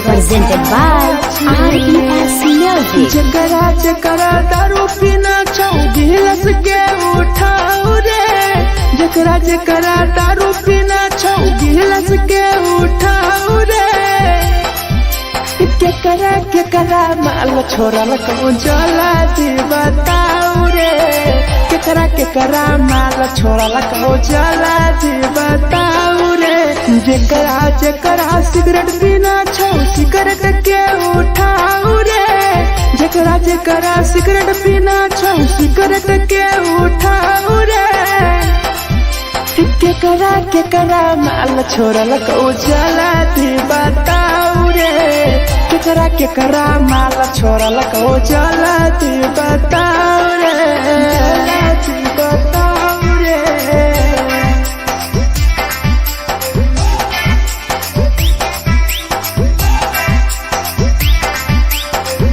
Presented by RES Music. जकरा जकरा दारू पीना चाहूँ गिलास के उठाओ रे, जकरा जकरा दारू पीना चाहूँ गिलास के उठाओ रे। केकरा माल छोड़ल कहूँ जला दी बताओ रे, केकरा माल छोड़ल कहूँ जला दी बताओ रे। जकरा सिगरेट पीना चाहूँ सिगरेट के उठाओ रे, जकरा सिगरेट पीना चाहूँ सिगरेट के उठाओ रे। केकरा माल छोड़ल कहूँ जला दी बताओ रे, केकरा माल छोड़ल कहूँ जला दी बताओ रे, जला दी बताओ रे।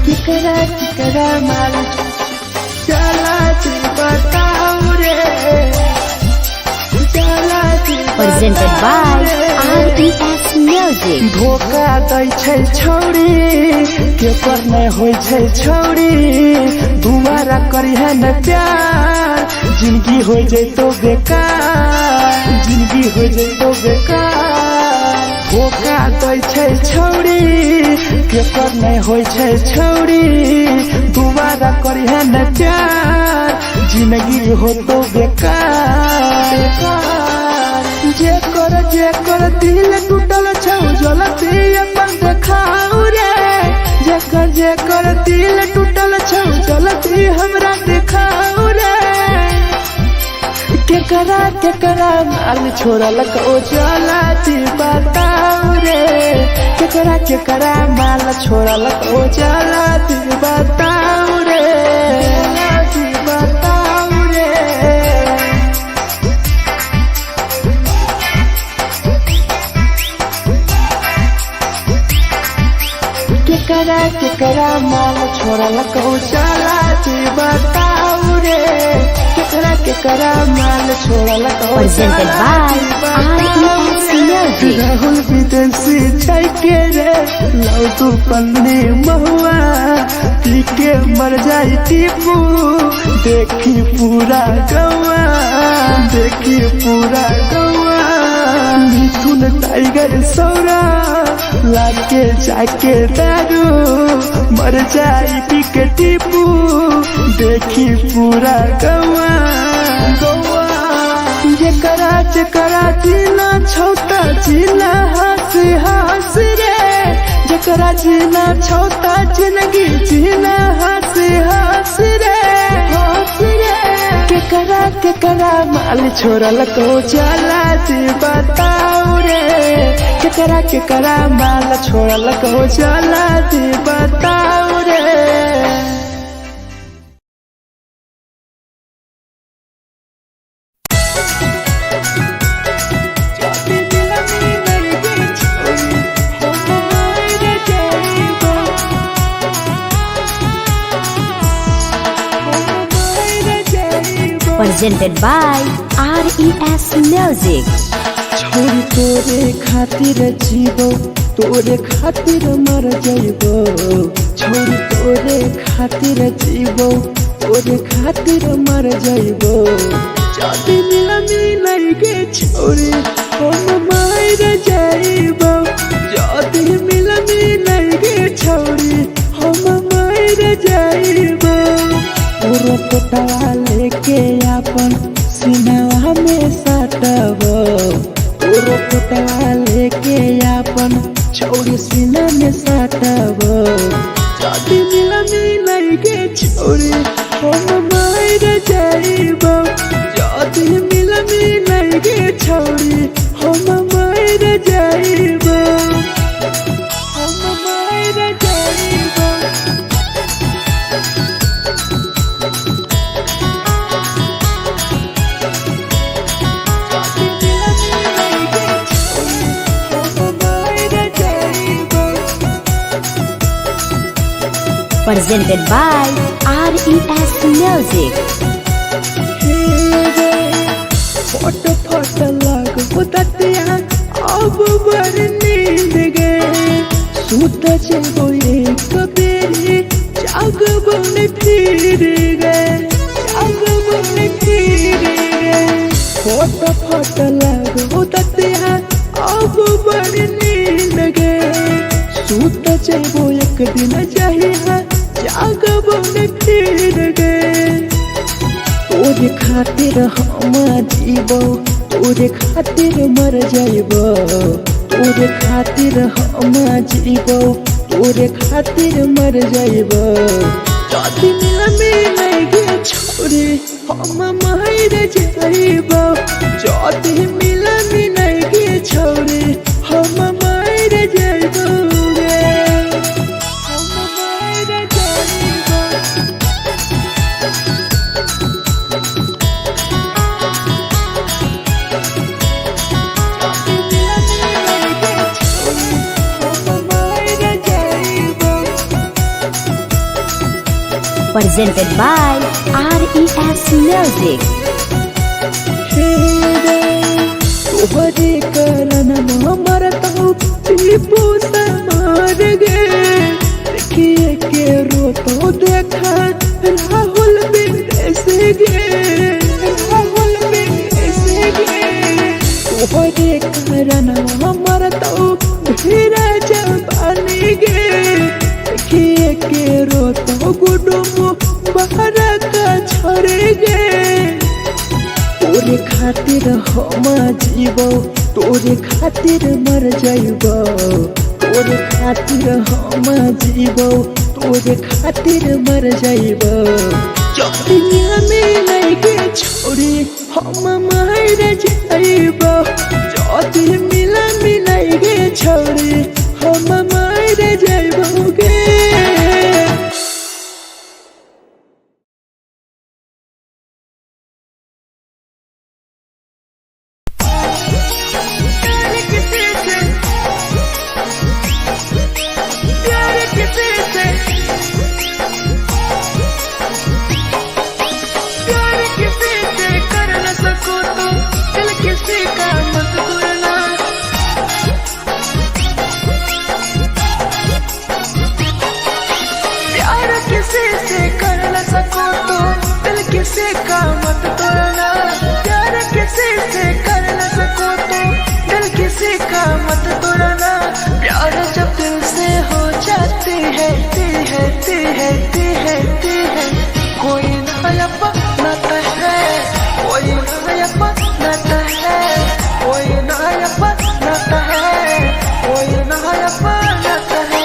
केकरा माल जला दी बताओ रे, जला दी। Presented by RES Music. धोखा दै छै छौरी केकर नहीं होय छै छौरी, दुबारा करिहे न प्यार जिंदगी हो जैतो बेकार, जिंदगी हो जैतो बेकार। धोखा दै छै छौरी केकर नहीं होय छै छौरी, दुबारा करिहे न प्यार जिंदगी हो तो बेकार। जेकर दिल टूटल छौ जलती अपन देखाओ रे, जेकर दिल टूटल छौ जलती हमरा देखाओ रे। केकरा माल छोड़ल कहूँ जला दी बताओ रे, केकरा माल छोड़ल कहूँ जला दी बताओ रे, जला दी बताओ रे। केकरा माल छोड़ल कहूँ जला दी बताओ रे, केकरा माल छोड़ल कहूँ Presented by RES Music. Rahul विदेशी छै के रे लौ तू पन्नी महुआ, पी के मर जाई टीपू देखी पूरा गौआ, देखी पूरा गौआ। मिथुन टाइगर सौरा लाके जाके दारू मर जाई पी के टीपू देखी पूरा गौआ, गौआ। जकरा जीना छौता जीना हंसी हंसी रे, जकरा जीना छौता जिंदगी जीना हंसी हंसी रे, हंसी रे। केकरा माल छोड़ल कहूँ जला दी बताओ रे, केकरा माल छोड़ल कहूँ जला दी बताओ रे। Presented by RES Music. छोरी तोरे खातिर जीवो तोरे खातिर मर जाइबो, छोरी तोरे खातिर जीवो तोरे खातिर मर जाइबो। जदी मिलन के छोरी हम मर जाइबो, जदी मिलन के छोरी हम मर जाइबो। पूरा पोटवा लेके अपन सीनावा में सटबो, पूरा पोटवा लेके अपन छोरी सीना में सटबो। जदी मिलन के छोरी हम मर जाइबो, जदी मिलन के छोरी हम मर जाइबो, हम मर जाइबो। Presented by RES Music. फट फट लाग होततिया अब बर नींद गए सूत जेबो एक बेरी जाग बन फिर गए फट फट लाग होततिया अब बर नींद गए सूत जेबो एक दिन चाहिए जाग बन फिर गए तोरे खातिर हम जीबो तोरे खातिर मर जाइबो तोरे खातिर हम जीबो तोरे खातिर मर जाइबो जदी मिल गे छोरे हम मर जाइबो जदी मिल गे छोरे हम मर जाइबो Presented by RES Music. तोहरे कारण मरता टीपू समार गे देखिए के रोतो देखा राहुल विदेश गे तोहरे कारण मरता धीरा जवानी गे देखिए के रोतो गुडुमो बाहर का छोड़े गे तोरे खातिर हम जीबो तोरे खातिर मर जाइबो तोरे खातिर हम जीबो तोरे खातिर मर जाइबो जदी मिल गे छोरे हम मर जाइबो जदी मिल गे छोरे हम मर जाइबो गे किसी का मत तोड़ना प्यार किसी से कर न सको तो दिल किसी का मत तोड़ना प्यार जब दिल से हो जाती है कोई नया बनाता है कोई नया बनाता है कोई नया बनाता है कोई नया बनाता है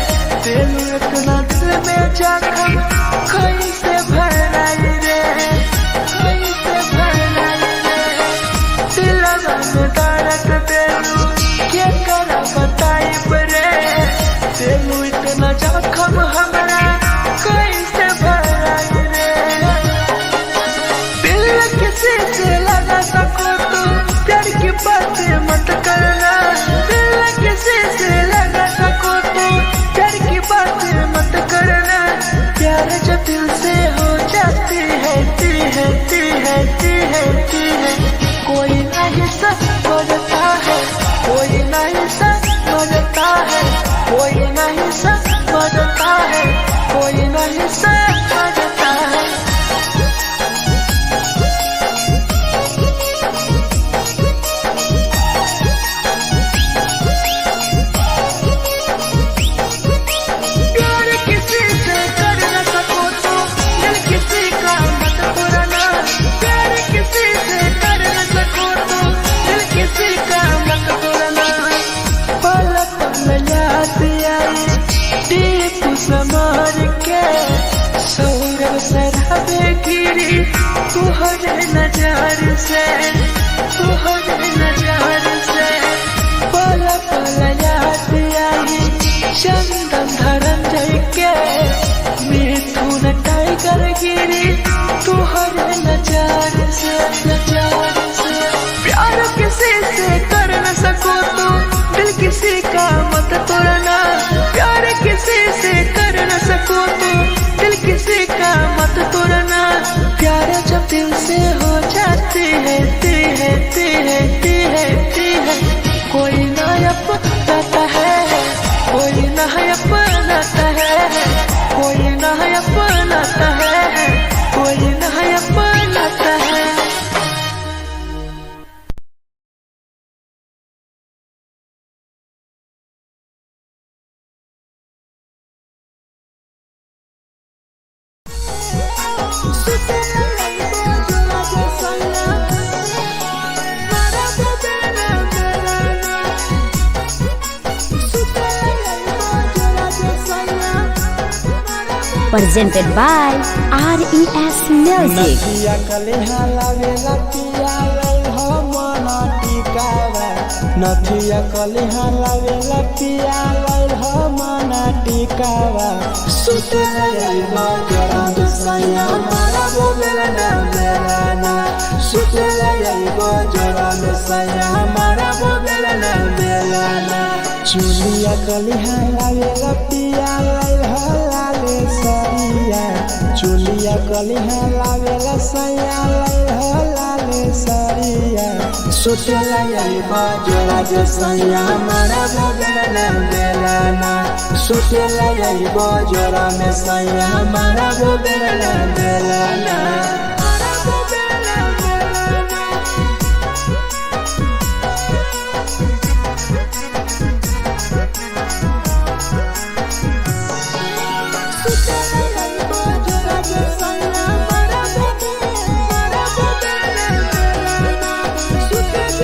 इतना दिल में जखम कैसे भराई रे कैसे भराई रे दिलवा में दर्द देलू क्या कर बताई रे देलू इतना जखम हमरा कैसे भराई रे दिल किसी से लगा सको तो प्यार की बातें मत करना दिल किसी से लगा सको तो प्यार की बातें मत करना प्यार जब दिल से गिरी तुहरे नजर से, तुहरे नजर से पल पल याद आई चंदन धरंजय के मिथुन टाइगर गिरी तुहरे नजर से, नजर से। प्यार किसी से कर न सको तो दिल किसी का मत तोड़ना, प्यार किसी से कर न सको तो दिल किसी का मत तोड़ना। प्यार जब दिल से हो जाती है कोई ना अपनाता है, कोई ना अपनाता है, कोई ना अपनाता है, कोई ना अपनाता है। Presented by RES Music. नथिया कलिहा लावेला पिया लई हो मना टिकावा, नथिया कलिहा लावेला पिया लई हो मना टिकावा। सुते लई बजरा सैया मारा बोलेला ना मेलाना, सुते लई बजरा सैया मारा बोलेला ना मेलाना। चुलिया कलिहा लावेला पिया लई हो लाले सरिया, चुलिया कलिहा लावेला सैया लई हो लाले सरिया। सुतेला यही बजरा सैया मारा बोलेला ना मेलाना, सुतेला यही बजरा में सैया मारा बोलेला ना Melana.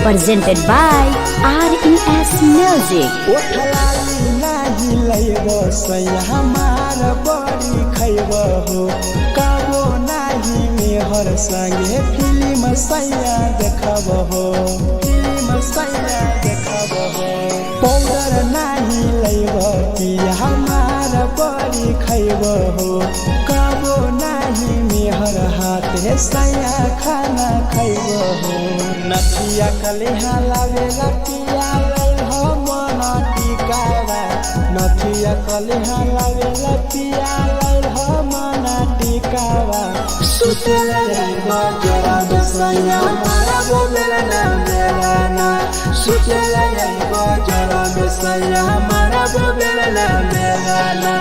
Presented by RES Music. ओठलाली नाही लैबो सैया हमार बड़ी खैबो हो, कबो नाही मेहर संगे फिल्म सैया देखबो हो, फिल्म सैया देखबो हो। पाउडर नाही लैबो पिया हमार बड़ी खैबो हो, कबो नाही मेहर हाथे सैया खाना खैबो हो। नथिया कलिहा लावेला पिया लई हो मना टिकावा, नथिया कलिहा लावेला पिया लई हो मना टिकावा। सुतेला यही बजरा सैया मारा बोलेला ना मेलाना, सुतेला यही बजरा सैया मारा बोलेला ना Melana.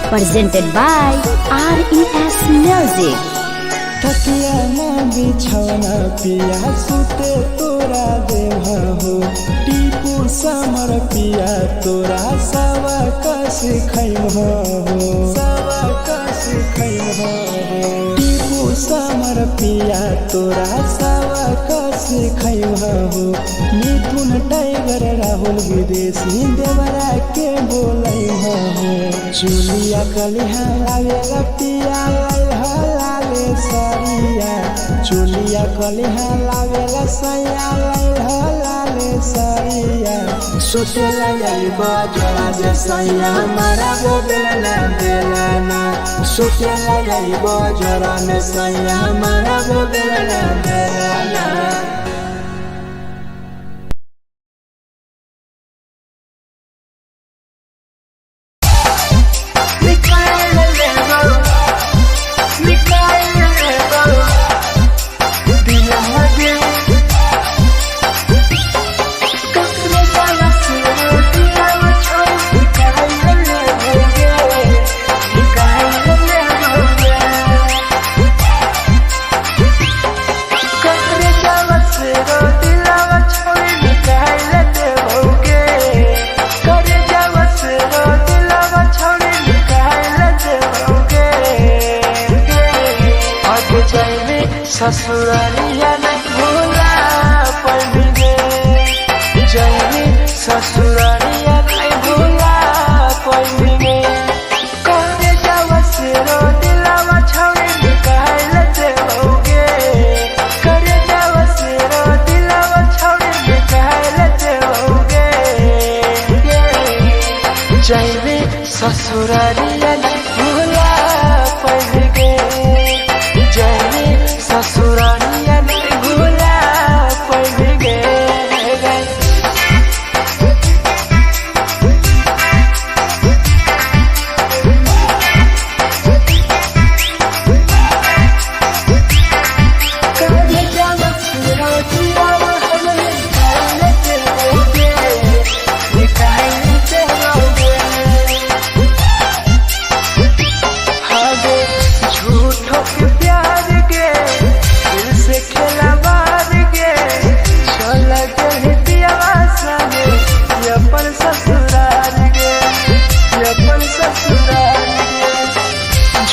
Presented by RES Music. तकिया ना बिछौना पिया सुते तोरा देह हो, टीपू समर पिया तोरा सवा कस खैम हो, सवा कस खैम हो। टीपू समर पिया तोरा सवा कस खैम हो। मिथुन टाइगर राहुल विदेशी देवरा के बोलै हो। चुलिया कलिहा लावेला पिया लई हो लाले सरिया, चुलिया कलिहा लावेला सैया लई हो लाले सरिया। सुतेला यही बजरा सैया मारा बोलेला ना मेलाना, सुतेला यही बजरा सैया मारा बोलेला ना मेलाना। आगे जाइबे ससुरारिया नहीं भूला पाइबे जाइबे ससुरारिया नहीं भूला पाइबे करे जावा से रो दिलावा छौड़ी निकाल देओगे करे जावा से रो दिलावा छौड़ी निकाल देओगे जाइबे ससुरारिया नहीं भूला पाइबे जाइबे ससुरारिया नहीं भूला पाइबे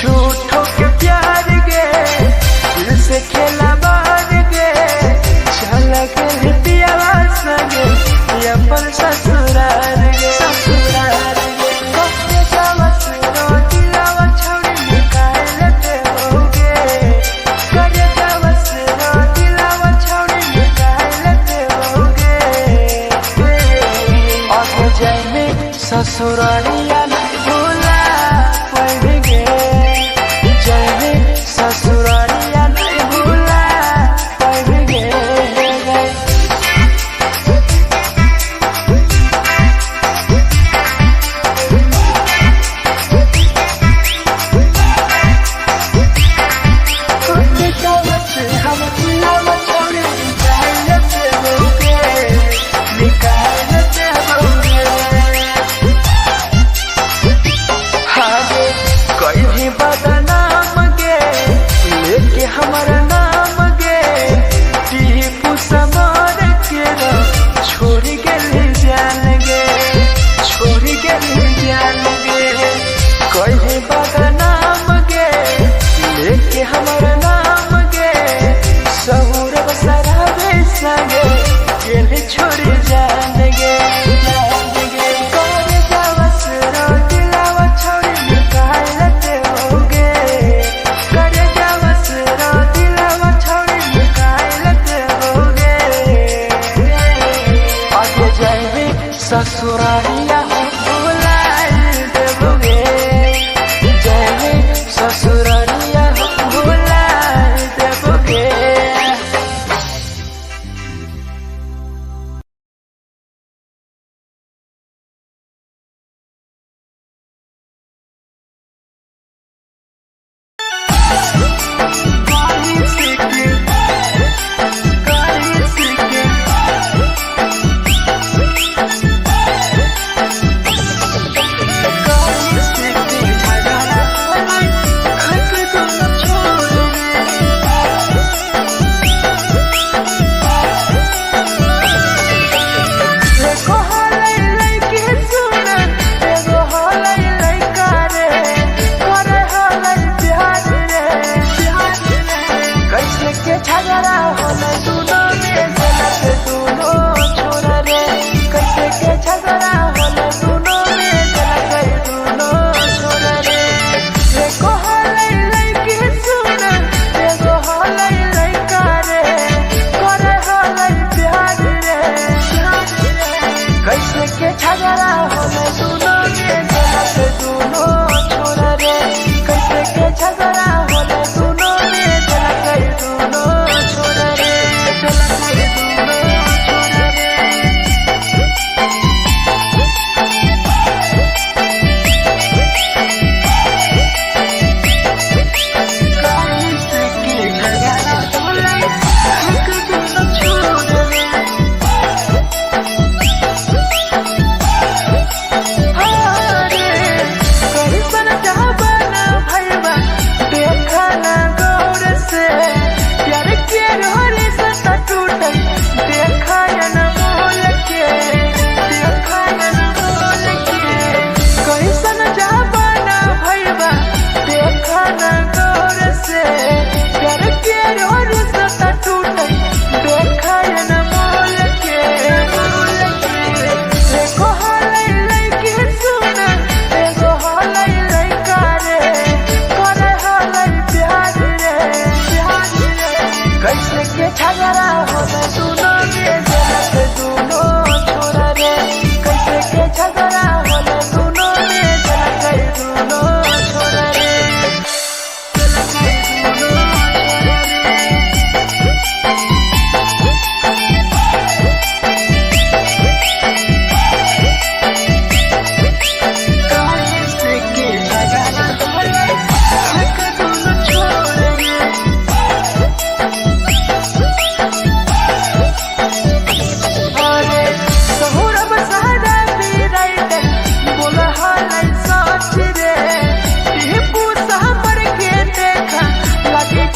झूठों के प्यार गे दिल से खेला बार गे चल के पियावा संगे अपन ससुराल गे ससुराल गे कब जावा से रो दिलावा छौड़ी निकाल देओगे करे जावा से रो दिलावा छौड़ी निकाल देओगे आगे जाइबे ससुरारिया नहीं भूला पाइबे जाइबे ससुरारिया नहीं भूला पाइबे बदनाम गे लेके हमारा नाम गे टीपू समार के छोड़ गेली जान गे छोड़ गेली जान गे कहीं बदनाम गे लेके हमारा नाम गे सहूर बसरावे संगे गेली छोड़ी जान गे ससुरारिया भूला देओगे जाइबे ससुरारिया भूला देओगे झगड़ा होले दोनों में जला गई दोनों छोड़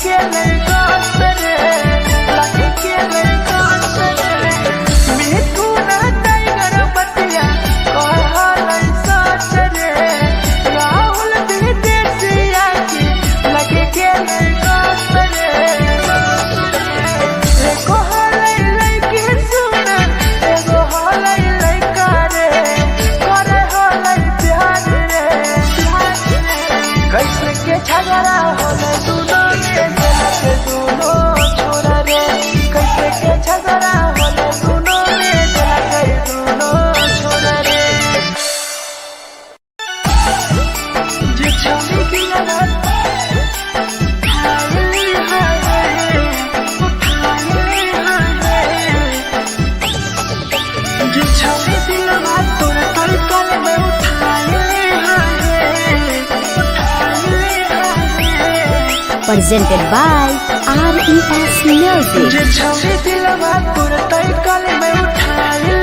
के लगा रे लगे के लगा रे मिठू ना टाइगर बतिया कहल सच रे राहुल विदेशिया के लगे के लगा रे एगो हलै लइके सुन एगो हलै लइका रे करे हलै प्यार रे कैसे के झगड़ा होले दुनो के दुनो छोरा रे कैसे के झगड़ा होले दुनो के दुनो छोरा रे जे छवि दिया ना हाय हाय जे छवि दिया ना तोरा कल में उठाए Presented by RES Music. जे छवि दिलवा तोर तई कल में उठाए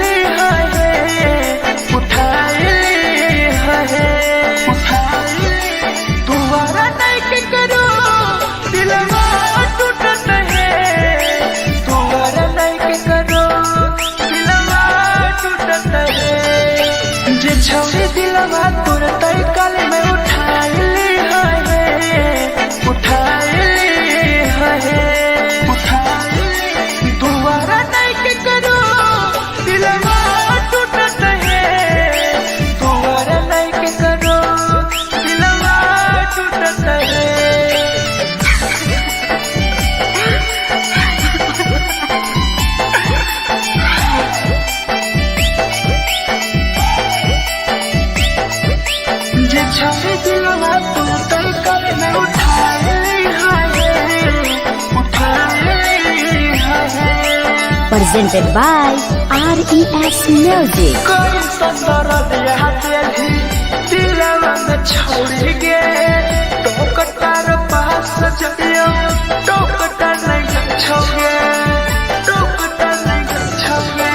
तुम्हारा नहीं के करो दिलवा टूटत है तुम्हारा नहीं के करो दिलवा टूटत है जे छवि दिलवा तोर तई कल में उठाए दोबारा नहीं के करो दिलवा टूटत है दोबारा नहीं के करो दिलवा टूटत है जे छवि दिलवा तू तई कल में उठाए Presented by RES Music. कोई संदर दिया तेरी दिलवा में छोड़ के टोकटार पास जइयो टोकटार नहीं छोगे टोकटार नहीं छोगे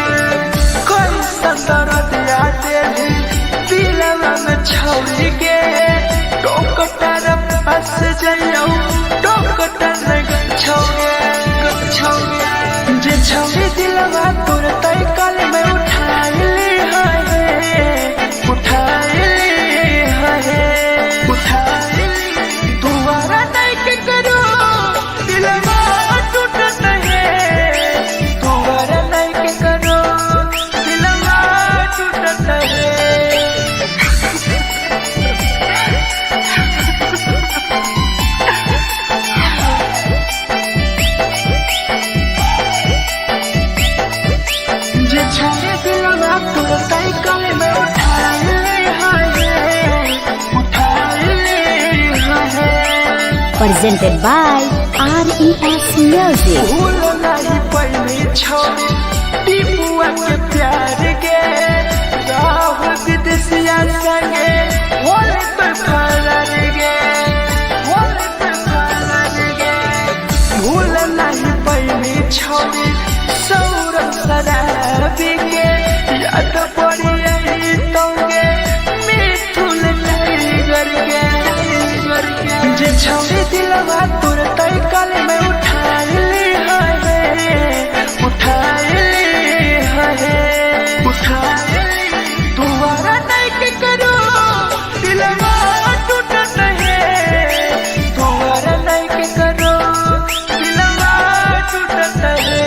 कोई संदर दिया तेरी दिलवा में छोड़ के टोकटार पास जइयो टोकटार नहीं छोगे जे छवि दिलवा तोर तई कल में उठाए दोबारा नहीं के करो दिलवा टूटत है दोबारा नहीं के करो दिलवा टूटत है जे छवि दिलवा तोर तई कल में उठाए Presented by RES Music. भूल नहीं पहली छवि टीपुआ के प्यार के राहुल विदेशिया संगे होले तो फरार गे होले तो फरार गे भूल नहीं पहली छवि सौरभ शराबी के याद पड़ी आई तोगे मिठुन टाइगर के जे छवि दिलवा तोर तई कल में उठाए दोबारा नहीं के करो दिलवा टूटत है दोबारा नहीं के करो दिलवा टूटत है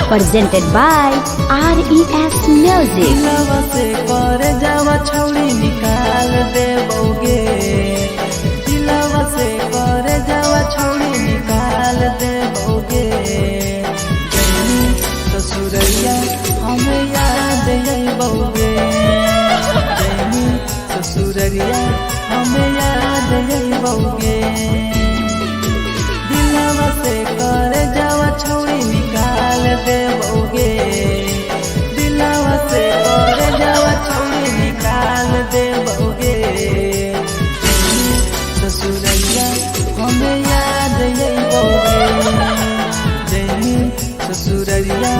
presented by RES Music. से कर जावा छौड़ी निकाल देबोगे जइबौगे दिलवा से कर जावा छौरी निकाल देबौगे दिलवा से कर जावा छौरी निकाल देबौगे ससुरैया हमें याद अइबौगे जइनी ससुरैया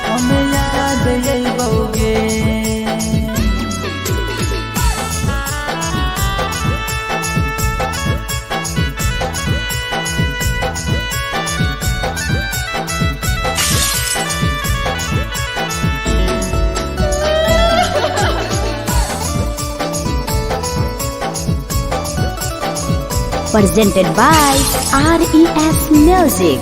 हमें याद अइबौगे presented by RES Music.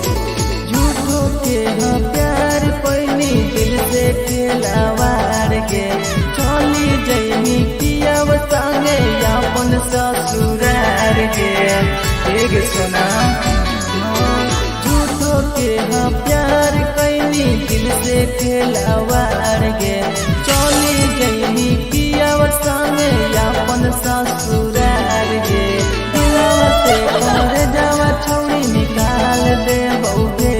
झूठो के हाँ प्यार पैनी दिल से खिलावार के चली जइनी पियाव संगे अपन ससुरार के एक सुना झूठो के हाँ प्यार कैनी दिल से खिलावार के चली जइनी पियाव संगे अपन ससुरार के कर जावा छौरी निकाल देबौगे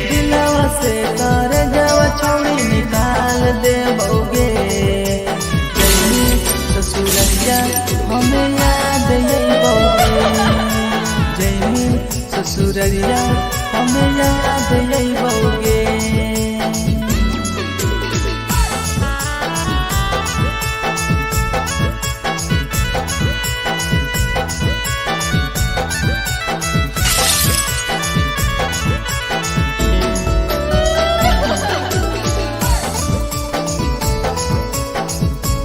दिलवा से कर जावा छौरी निकाल देबौगे जइनी ससुरैया हमें याद अइबौगे जइनी ससुरैया हमें याद अइबौगे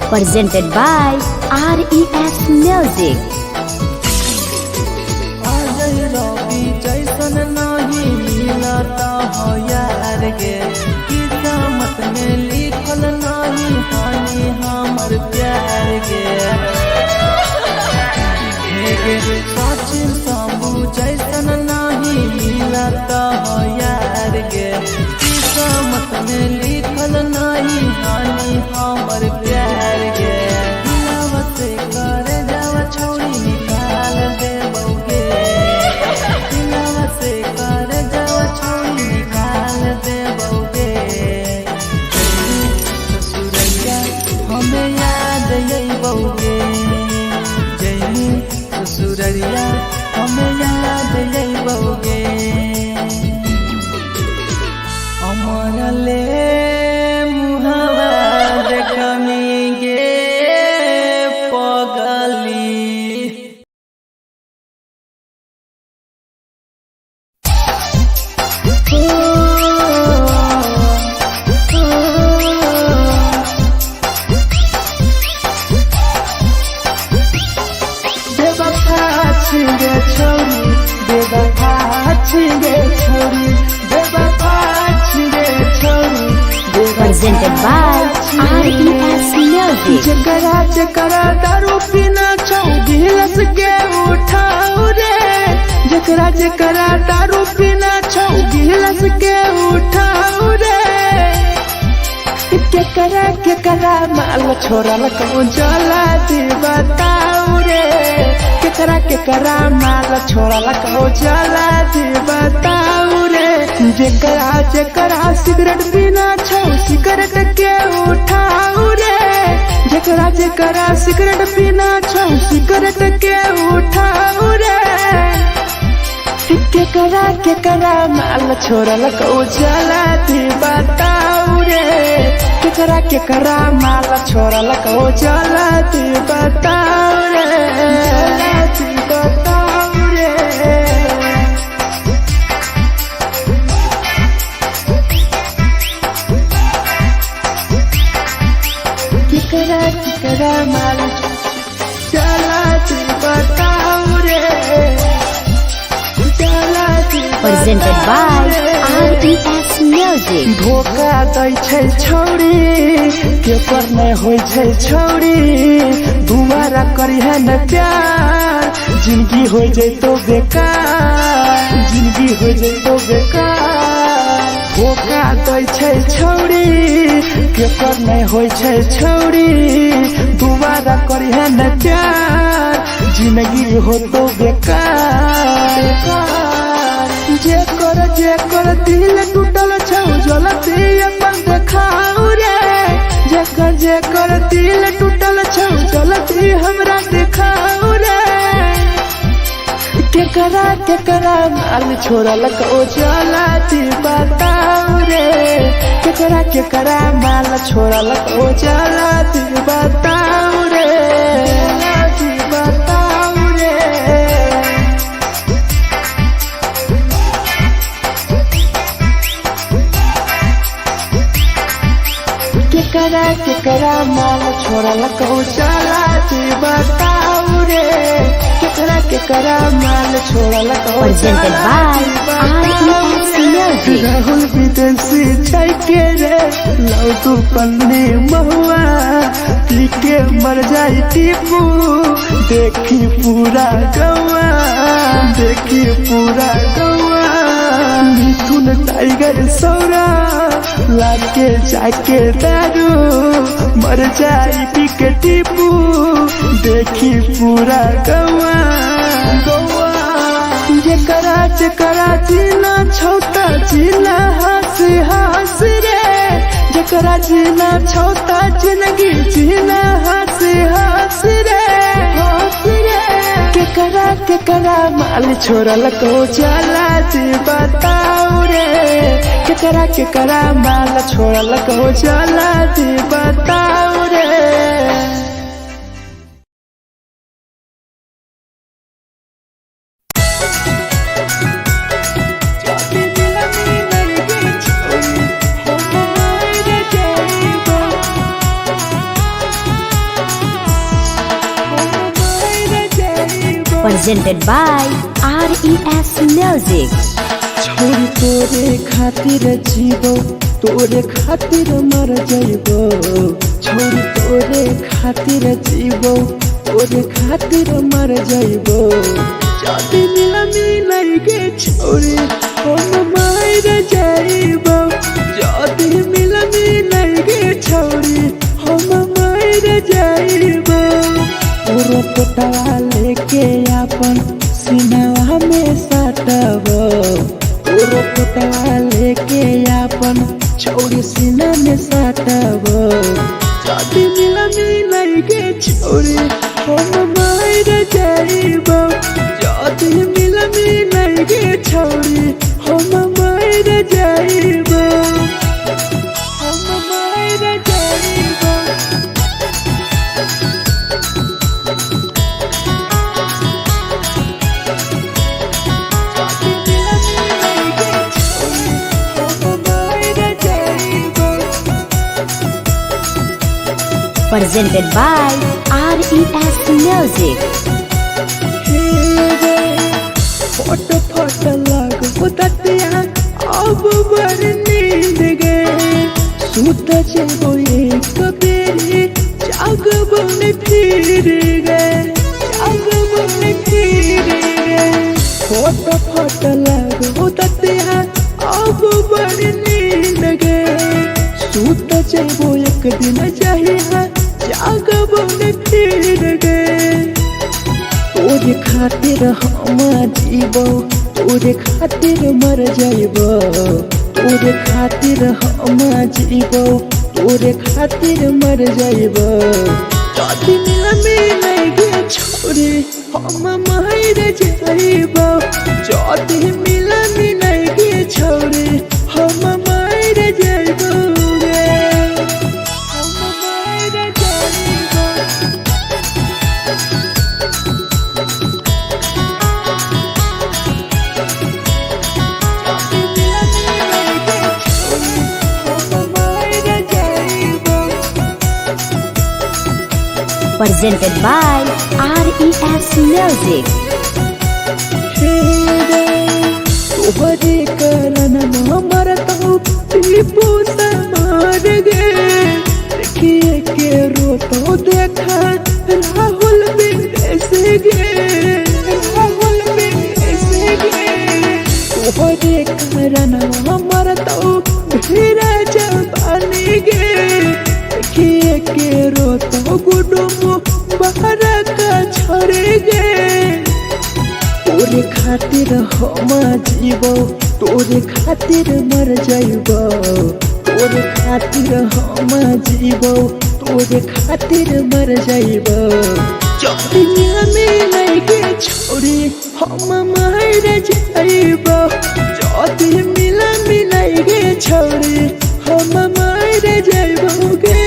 Presented by RES Music. Ajay रवि जैसन नहीं मिलता हो यार गे किस्मत में लिखल नहीं हानि हमर प्यार गे सचिन शंभू जैसन नहीं मिलता हो यार गे किस्मत में लिखल नहीं हानि हमर प्यार गे दिलवा से कर जावा छौरी निकाल देबौगे दिलवा से कर जावा छौरी निकाल देबौगे ससुरैया हमें याद अइबौगे जइनी ससुरैया हमें याद अइबौगे अमर ले मुहावा देखमी गे पगली बेवफा छिगे छोरी बेवफा छिगे छोरी बेवफा छिगे छोरी Presented by RES Music. जकरा जकरा दारू पीना छौ गिलास के उठाऊ रे जकरा जकरा दारू पीना छौ गिलास के उठाऊ रे केकरा माल छोड़ल कहूँ जला दी बताऊ रे केकरा माल छोड़ल कहूँ जला दी बताऊ रे जकरा जकरा सिगरेट पीना छौ सिगरेट के उठाऊ रे जकरा जकरा सिगरेट पीना छौ सिगरेट के उठाऊ रे केकरा माल छोड़ल कहूँ जला दी बताऊ रे केकरा माल छोड़ल कहूँ जला दी बताऊ रे जला दी बताऊ रे केकरा माल जला दी बताऊ रे जला दी Presented by RES Music. धोखा दै छै छौरी के पर नहीं होय छै छौरी दुबारा करिहे न प्यार जिंदगी हो जैतो बेकार जिंदगी हो जैतो बेकार धोखा दै छै छौरी के पर नहीं होय छै छौरी दुबारा करिहे न प्यार जिंदगी हो तो बेकार जेकर दिल टूटल छौ जलती अपन देखाऊ रे जेकर दिल टूटल छौ जलती हमरा देखाऊ रे केकरा माल छोड़लक ओ जलती बताऊ रे केकरा माल छोड़लक ओ जलती बताऊ रे बताऊ रे केकरा माल छोड़लक ओ जलती बताऊ रे केकरा माल छोड़लक ओ Presented by RES Music. Rahul विदेशी के रे लौ तू पन्नी महुआ पी के मर जाई टीपू देखी पूरा गौआ मिथुन टाइगर सौरा लाके जाके दारू मर जाई पी के टीपू देखी पूरा गौआ जेकरा जीना छोटा जीना हंस रे जेकरा जीना छोटा जिंदगी जीना हंस रे केकरा माल छोड़लक ओ जला जी बताऊ रे केकरा माल छोड़लक ओ जला जी बताऊ रे Presented by RES Music. छोरी तोरे खातिर जीवो तोरे खातिर मर जाइबो छोरी तोरे खातिर जीवो तोरे खातिर मर जाइबो जाति मिलाई गे छोरी हम मार जाइबो जाति मिलाई गे छोरी हम मार जाइबो पूरा पोटवा लेके अपन सीनावा में साटबो पूरा पोटवा लेके अपन छोरी सीना में साटबो जाति मिलाई गे छोरी हम मार जाइबो जाति मिलाई गे छोरी हम मार जाइबो हम मार जाइबो Presented by RES Music. फट लागो ततिया अब बड़ नींद गए सुत जेबो एक बेरी जागबो ने फिर गए फट लागो ततिया अब बड़ नींद गए सुत जेबो एक दिन चाहिए जागबो ने फिर गए तोरे खातिर हम जीबो तोरे खातिर मर जाइबो तोरे खातिर हम जीबो तोरे खातिर मर जाइबो जाति मिलाई गे छोरी हम मार जाइबो जाति मिलाई गे छोरी हम मार जाइबो हम मार जाइबो Presented by RES Music. तोहरे कारण मरतो टीपू समार गे देखिए के रोतो देखा राहुल विदेश गे तोहरे कारण मरतो भीरा जवानी गे देखिए के रोतो गुडुम बाहर का छोड़े गे तोरे खातिर हम जीवो तोरे खातिर मर जाइबो तोरे खातिर हम जीवो तोरे खातिर मर जाइबो दुनिया में लगे छोड़ी हम मर जाइबो जदी मिला मिलाइगे छोड़ी हम मर जाइबो गे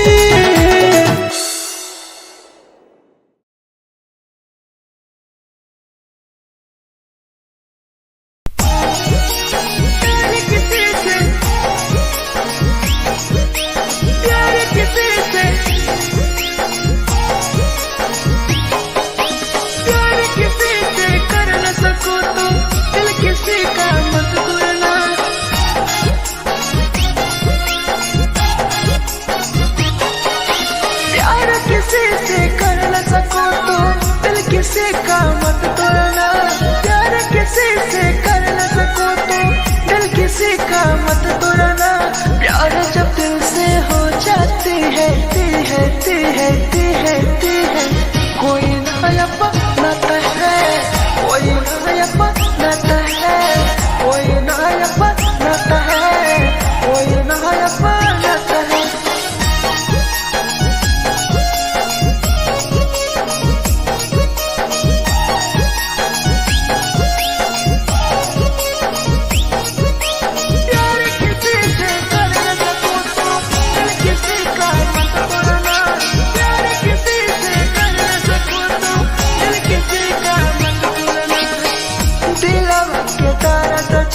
किसी का मत तोड़ना प्यार किसी से कर न सको तो दिल किसी का मत तोड़ना प्यार जब दिल से हो जाती है कोई नया बनाता है कोई नया बनाता है कोई नया बनाता है कोई नया बनाता है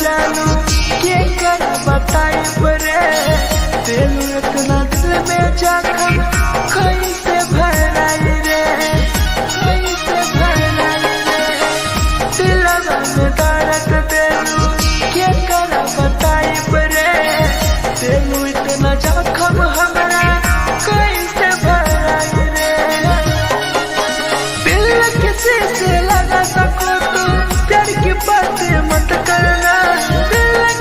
जानू के कर बताई परे दिल इतना दिल में जखम कैसे भराई रे कैसे भराई रे दिलवा में दर्द दिलू के कर बताई परे दिल इतना जखम हमरा कैसे भराई रे दिल किसी से लगा सको तो प्यार की बातें मत करना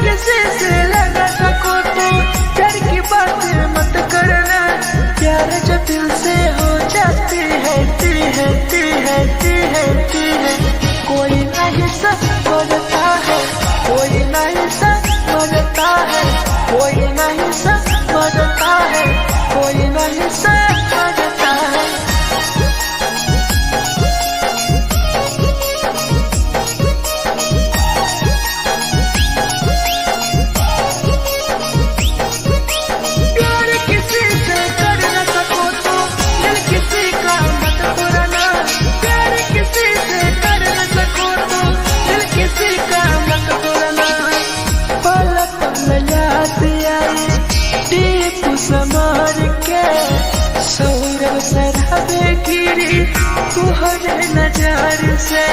किसी से लगा सको तो प्यार की बातें मत करना प्यार जो दिल से हो जाती है कोई नहीं समझता है कोई नहीं समझता है कोई नहीं समझता है कोई नहीं समझता है समार के सौरव सरहबे गिरी तुहरे नजर से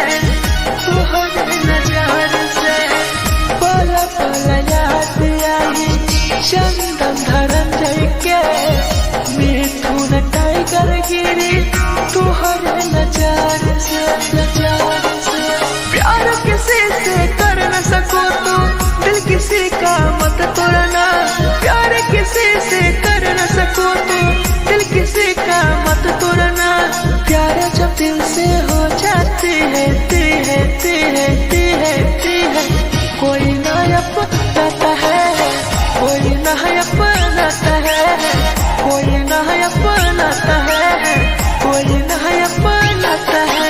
पल पल याद आई चंदन धरंजय के मिथुन टाइगर गिरी तुहरे नजर से प्यार किसी से कर न सको तो दिल किसी का मत तोड़ना प्यार किसी से कर न सको तो दिल किसी का मत तोड़ना प्यार जब दिल से हो जाती है कोई नया बनाता है कोई नया बनाता है कोई नया बनाता है कोई नया बनाता है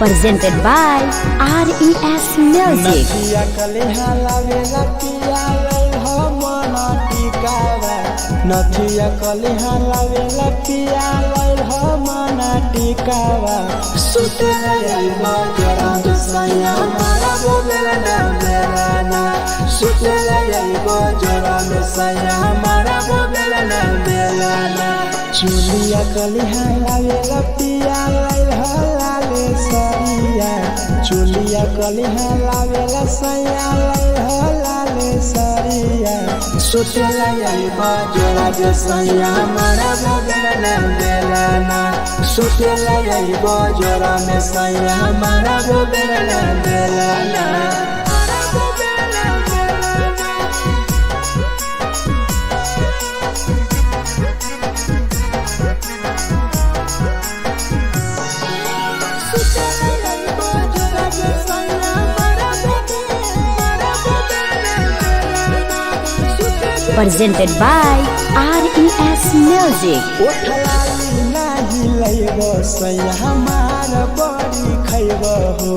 Presented by RES Music. नथिया कलिहा लावेला पिया लई हम टिकावा नथिया कलिहा लावेला पिया लई हम टिकावा सुतला जरा दुसया मारा बोलना मेरा सुतेला आइबो जोरा में सैया हमारा बेलना बेलना चुलिया कलिहा लावेला पिया लाले सरिया चुलिया कलिहा लावेला सैया लाले सरिया सुतेला आइबो जोरा में सैया हमारा बेलना बेलना सुतेला आइबो जोरा में सैया हमारा बेलना बेलना Presented by RES Music. ओठलाली नाही लैबो सैया हमार बड़ी खैबो हो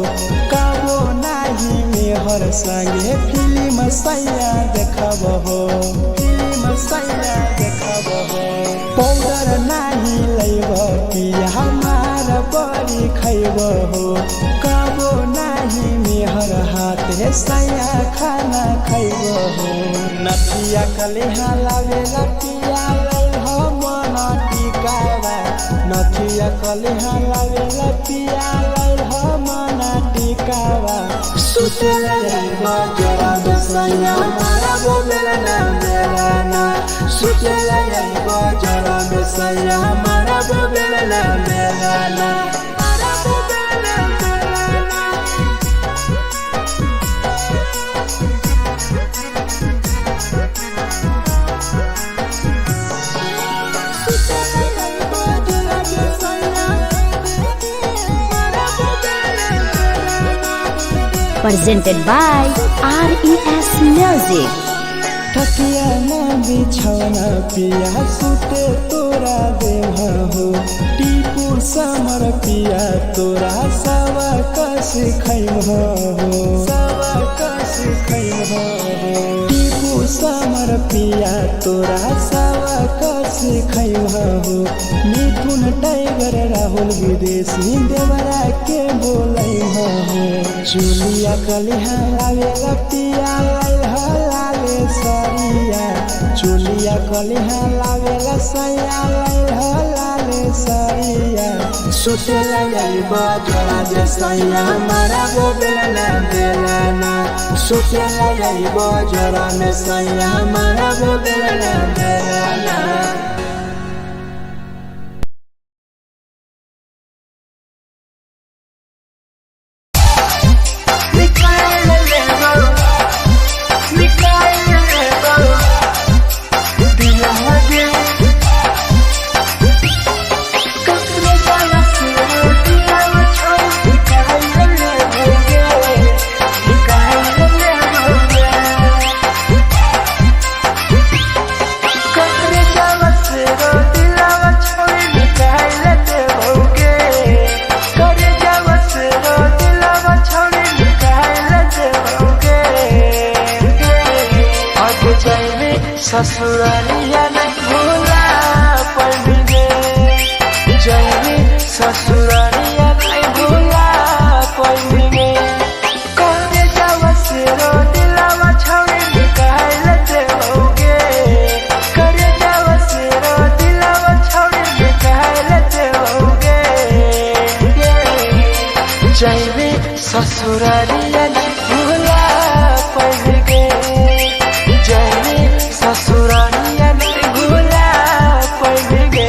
कबो नाही मेहर संगे फिल्म सैया देखबो हो फिल्म सैया देखबो हो पाउडर नाही लैबो पिया हमार बड़ी खैबो हो कबो नाही मेहर हाथे सैया खाना खैबो हो नथिया कलिहा लावेला पिया हो मन टिकावा नथिया कलिहा लावेला पिया हो मन टिकावा सुतेला आइबो जोरा में सैया हमारा बेलना बेलना सुतेला आइबो जोरा में सैया हमारा बेलना बेलना Presented by RES Music. थकिया न बिछौना पिया सुते तोरा देह हो टीपू समर पिया तोरा सवा कस खैम हो सवा कस खैम हो टीपू समर पिया तोरा सवा कस खैम हो मिथुन टाइगर राहुल विदेशी देवरा के बोलै हो चुलिया कलिहा लावेला पिया लाले सरिया चुलिया कलिहा लावेला सैया लाले सरिया सुतेला आइबो जोरा में सैया हमारा बेलना बेलना सुतेला आइबो जोरा में सैया हमारा बेलना बेलना ससुरालिया नहीं भूला पड़ेंगे जाएंगे ससुरालिया नहीं भूला पड़ेंगे करे जावा से रो दिलावा छावे निकाल लेते होगे करे जावा से रो दिलावा छावे निकाल लेते होगे जाएंगे ससुरालिया नहीं भूला पड़ेंगे ससुरालिया नहीं भूला पड़ेंगे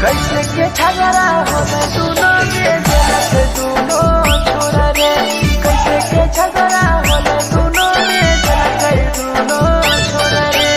कैसे के झगड़ा होले दोनों में जलत दोनों छोरा रे कैसे के झगड़ा होले दोनों में जलत दोनों छोरा रे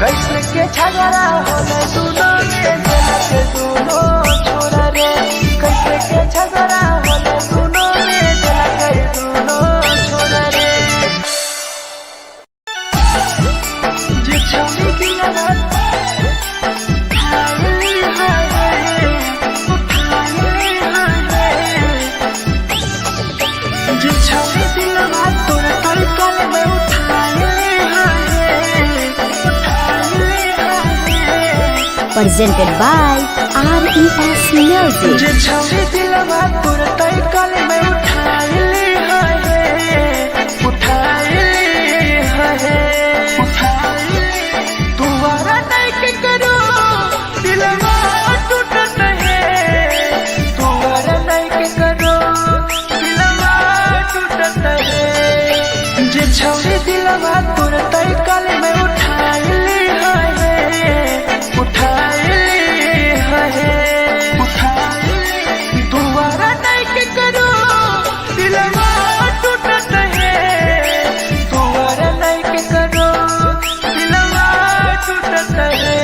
झगड़ा होले दोनों में जलत दोनों छोरा रे कैसे के झगड़ा होले दोनों में जलत दोनों छोरा रे जे छौरी की लगत जे छौरी की लगत तोरा कल में presented by RES Music. जे छौरी दिलवा तोर तई कल में उठाइली तुम्हारा नहीं के करो दिलवा टूटत है तुम्हारा नहीं के करो दिलवा टूटत है जे छौरी दिलवा तोर तई कल में उठाइली तुम्हारा नहीं के करो दिलवा टूटत है तुम्हारा नहीं के करो दिलवा टूटत है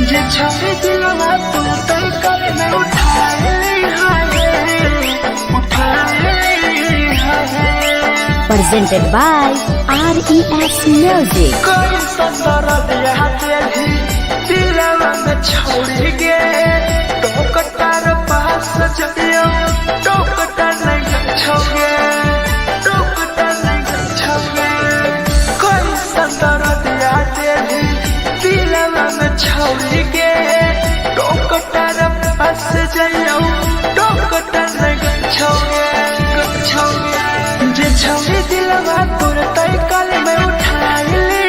जे छौरी दिलवा तोर तई कल में Presented by RES Music. कोई संदर दिया तेरी दिलवा में छोड़ गे टोकटार पास जइयो टोकटार नहीं छोगे टोकटार नहीं छोगे कोई संदर दिया तेरी दिलवा में छोड़ गे टोकटार पास जइयो टोकटार नहीं छोगे जे छौरी दिलवा तोर तई कल में उठाइली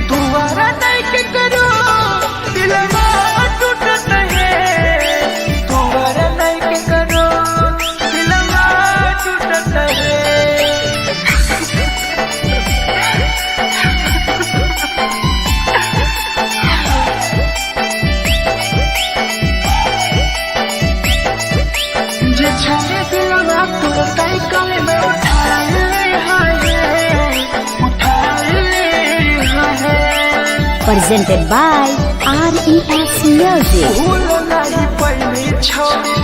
तुम्हारा नहीं के करो दिलवा टूटत है तुम्हारा नहीं के करो दिलवा टूटत है छौरी दिलवा तोर तई कल में Presented by RES Music. भूल नहीं पहली छौरी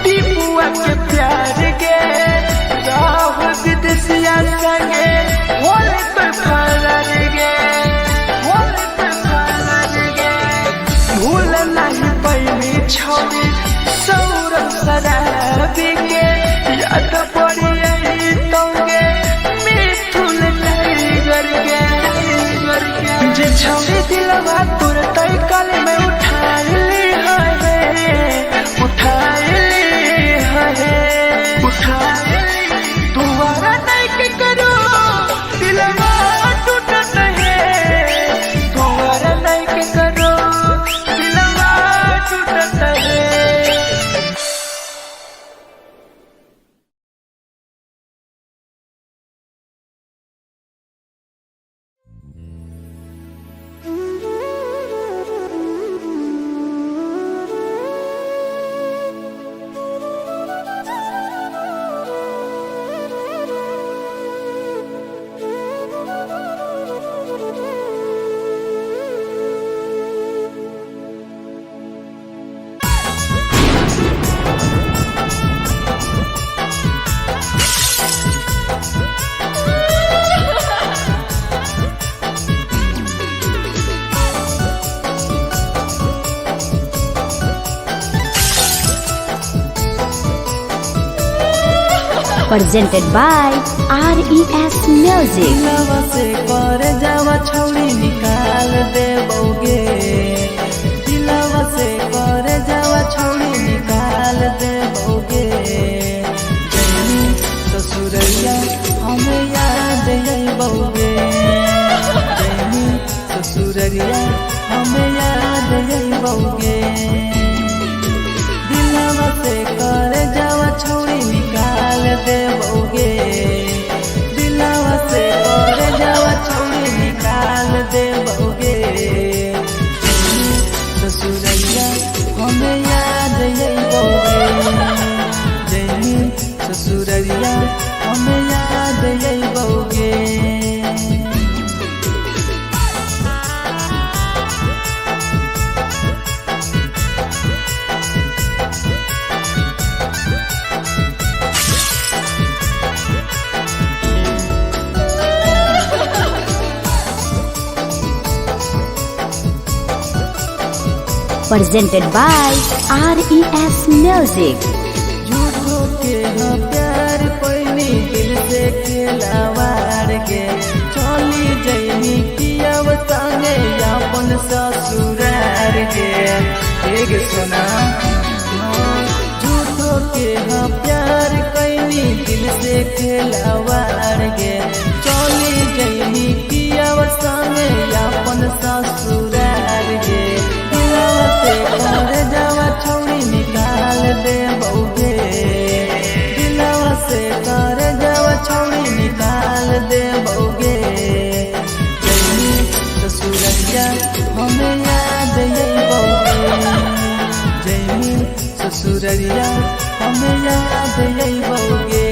टीपुआ के प्यार गे राह विदेशिया संगे होले तो फरार गे भूल नहीं पहली छौरी सौरभ शराबी के याद पड़ी तोगे मिथुन टाइगर के जे छौरी दिलवा तोर तई कल में उठाइली तुम्हारा नहीं के करो दिलवा टूटत है तुम्हारा नहीं के करो दिलवा टूटत है Presented by RES Music. दिलवा से कर जावा छौड़ी निकाल देबोगे दिलवा से कर जावा छौड़ी निकाल देबोगे जैनी ससुरैया हमें याद अइबोगे जैनी ससुरैया हमें याद अइबोगे दिलवा से कर जावा छौड़ी निकाल देबोगे दिलवा से कर जावा छौड़ी निकाल देबोगे ससुरैया हमें याद अइबोगे जैनी ससुरैया हमें याद अइबोगे Presented by RES Music. झूठो के हाँ प्यार पैनी दिल से खिलावार के चली जैनी किया संगे अपन ससुरार के एक सुना झूठो के हाँ प्यार कैनी दिल से खिलावार के चली जैनी किया संगे अपन ससुरार के से कर जावा छौड़ी निकाल देबोगे दिलवा से कर जावा छौड़ी निकाल देबोगे जैनी ससुरैया हमें याद अइबोगे जैनी ससुरैया हमें याद अइबोगे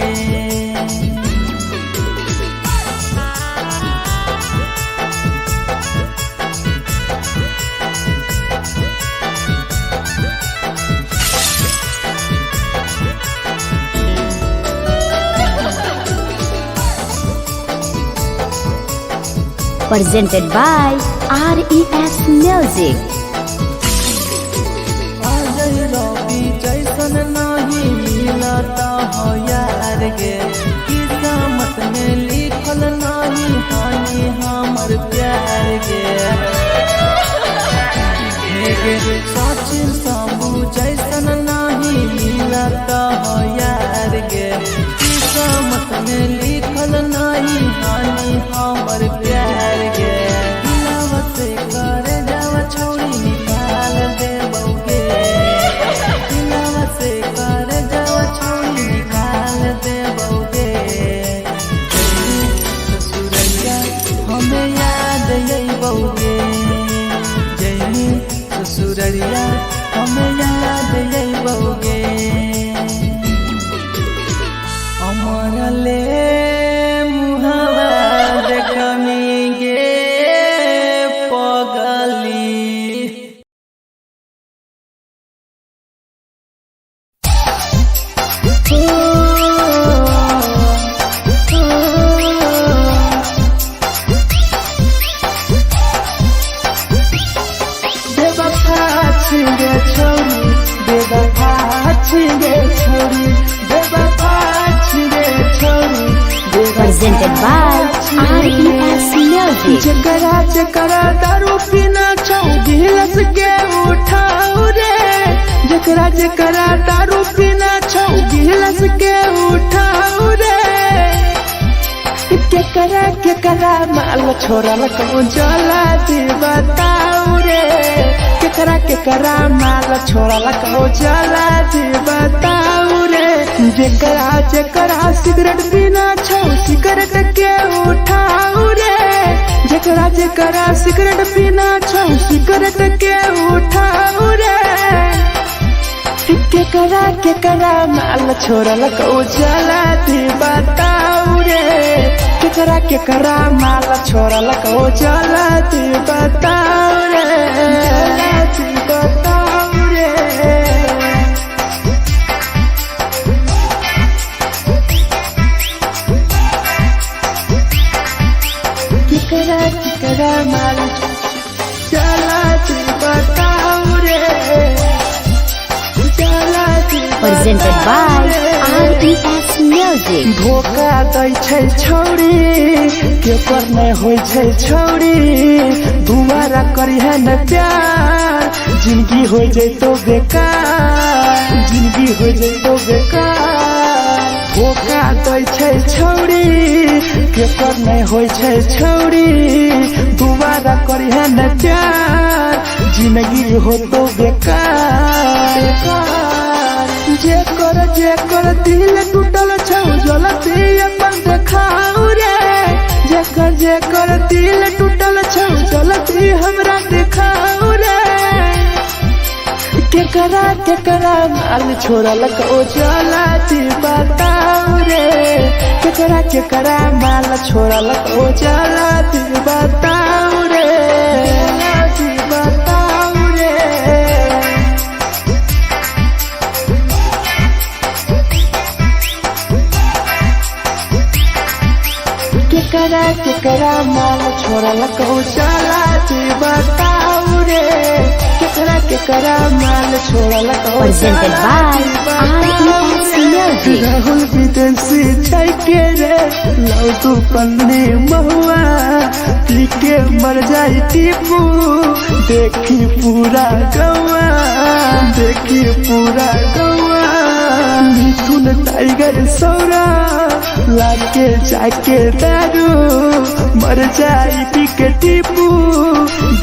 Presented by RES Music. Ajay रवि जैसन नहीं मिलता हो यार गे किस्मत में लिखल नहीं हानि हमर प्यार गे सचिन साबू जैसन नहीं मिलता हो यार गे किस्मत में लिखल नहीं हानि हमर प्यार गे दिलवा से कर जावा छौड़ी निकाल देबोगे दिलवा से कर जावा छौड़ी निकाल देबोगे ससुरैया हमें याद अइबोगे जैनी ससुरैया हमें याद अइबोगे अमर ले मुहावा देखमी गे पगली छिगे छोरी बेवफा छिगे छोरी बेवफा छिगे छोरी Presented by RES Music. जकरा जकरा दारू पीना छौ गिलास के उठाओ रे जकरा जकरा दारू पीना छौ गिलास के उठाओ रे केकरा माल छोड़ल कहूँ जला दी बताओ रे केकरा माल छोड़ल कहूँ जला दी बताओ रे जेकरा सिगरेट पीना छौ सिगरेट के उठाओ रे जेकरा सिगरेट पीना छौ सिगरेट के उठाओ रे केकरा माल छोड़ल कहूँ जला दी बताओ रे केकरा माल छोड़ल कहूँ जला दी बताओ रे जला दी बताओ रे केकरा माल जला दी बताओ रे Presented by RES Music. Music. धोखा दै छै छौरी के पर नहीं होय छै छौरी दोबारा करिहे न प्यार जिंदगी हो जैतो बेकार जिंदगी हो जैतो बेकार धोखा दै छै छौरी के पर नहीं होय छै छौरी दोबारा करिहे न प्यार जिंदगी हो तो बेकार जे कर दिल टूटल छौ जलती अपन देखाऊ रे जे कर दिल टूटल छौ जलती हमरा देखाऊ रे केकरा माल छोड़ल को जलती बताऊ रे केकरा माल छोड़ल को जलती बताऊ रे बताऊ रे केकरा माल छोड़ल को जलती बताऊ रे केकरा माल छोड़ल को Presented by RES Music. Rahul विदेशी छै के रे लौटू पन्नी महुआ पी के मर जाई टीपू देखी पूरा गौआ मिथुन टाइगर सौरा लाके जाके दारू मर जाई पी के टीपू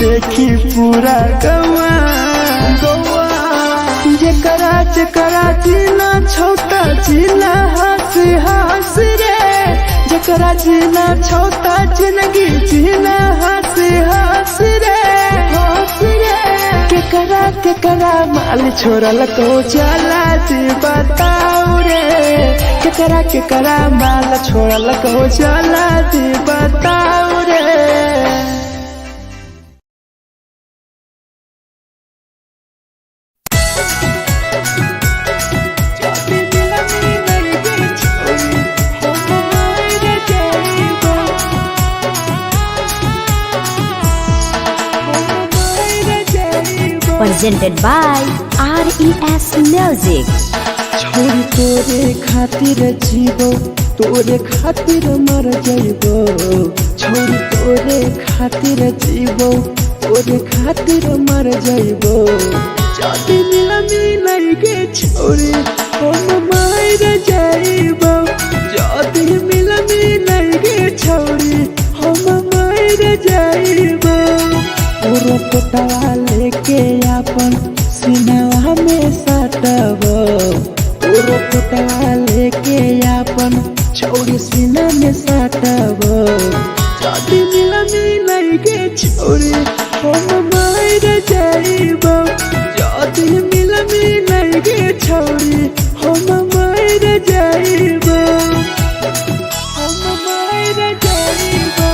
देखी पूरा गौआ जेकरा जीना छोटा जीना हंस रे जेकरा जीना छोटा जिंदगी जीना हंस रे केकरा माल छोड़ल को चला बताऊ रे केकरा माल छोड़ल को चला बताऊ रे Presented by RES Music. छोरी तोरे खातिर जीवो तोरे खातिर मर जाइबो छोरी तोरे खातिर जीवो तोरे खातिर मर जाइबो जाति मिलई के छोरी हम मर जाइबो जाति मिलई के छोरी हम मर जाइबो पूरा पोटवा लेके अपन सिनवा में सटबो पूरा पोटवा लेके अपन छोरी सीना में सटबो जाति मिलई के छोरी हम मर जाइबो जाति मिलई के छोरी हम मर जाइबो हम मर जाइबो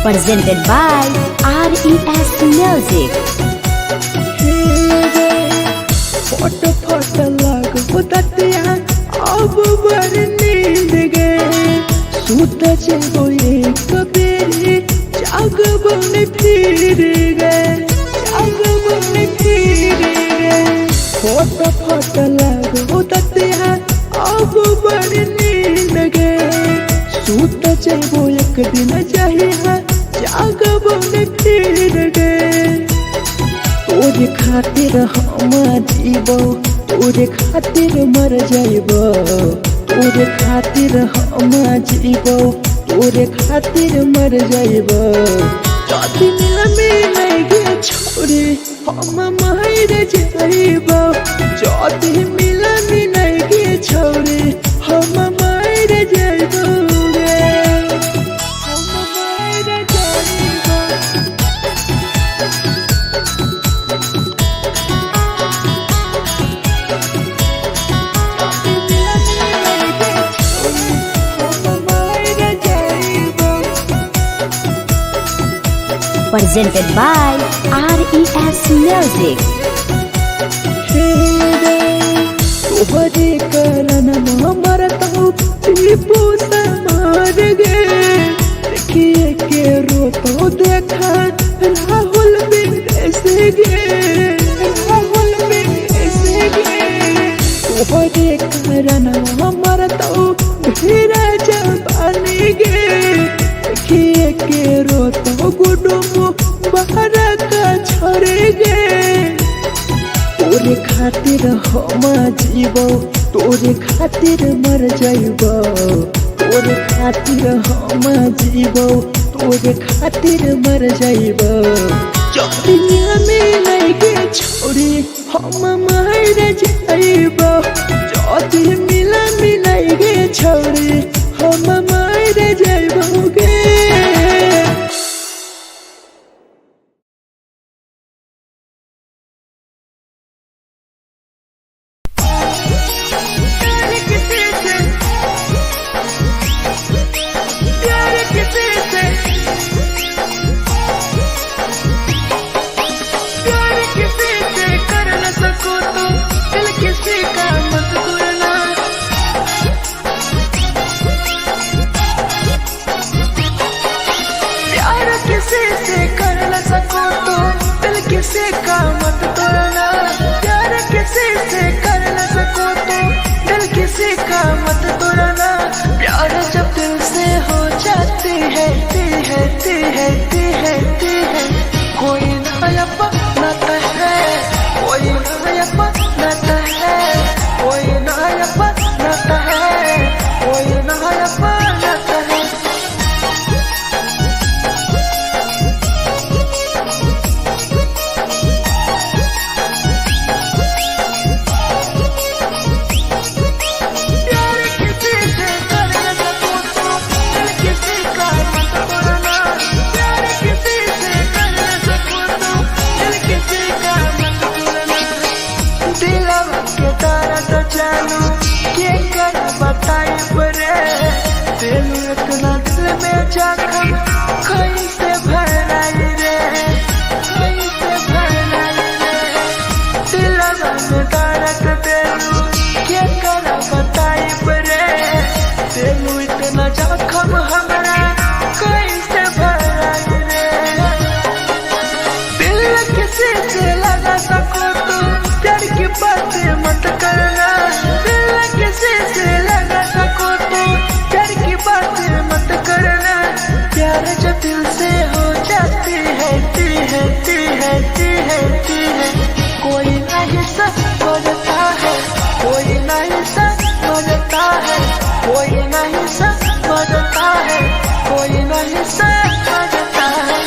Presented by RES Music. फोट लग बुततिया अब बर नींद गए सूत जेबो एक बेरी जागबो ने फिर गए फोट लग बुततिया अब बर नींद गए सूत जेबो एक दिन चाहिए जागबो ने फिर गए तोरे खातिर हम जीवो तोरे खातिर मर जाइबो तोरे खातिर हम जीवो तोरे खातिर मर जाइबो जाति मिलई के छोरी हम मर जाइबो जाति मिलई के छोरी हम मर जाइबो रे हम मर जाइबो Presented by RES Music. तोहरे करन मरत हूँ टीपू समार गे देखिए के रोतो देखा राहुल विदेश गे राहुल विदेश गे तोहरे कारण हमर तो भीरा जवानी गे देखिए के रोतो गुडुम बाहर का छोड़े गे तोरे खातिर हम जीवो तोरे खातिर मर जाइबो तोरे खातिर हम जीवो तोरे खातिर मर जाइबो चोरिया में लगे छोड़ी हम मर जाइबो चोरी मिला मिलाइगे छोड़ी हम मर जाइबो गे किसी का मत तोड़ना प्यार किसी से कर न सको तो दिल किसी का मत तोड़ना प्यार जब दिल से हो जाती है कोई नया बनाता है कोई नया बनाता है कोई नया बनाता है कोई नया बनाता है इतना दिल में जख्म कैसे भराई रे कैसे भराई रे दिलवा में दर्द देलू के कर बताई रे देलू इतना जख्म हमरा कैसे भराई रे दिल किसी से लगा सको तो प्यार की बातें मत करना दिल किसी से लगा सको तो प्यार की बातें मत करना प्यार जो दिल से हो जाती है कोई नहीं समझता है कोई नहीं समझता है कोई नहीं समझता है कोई नहीं समझता है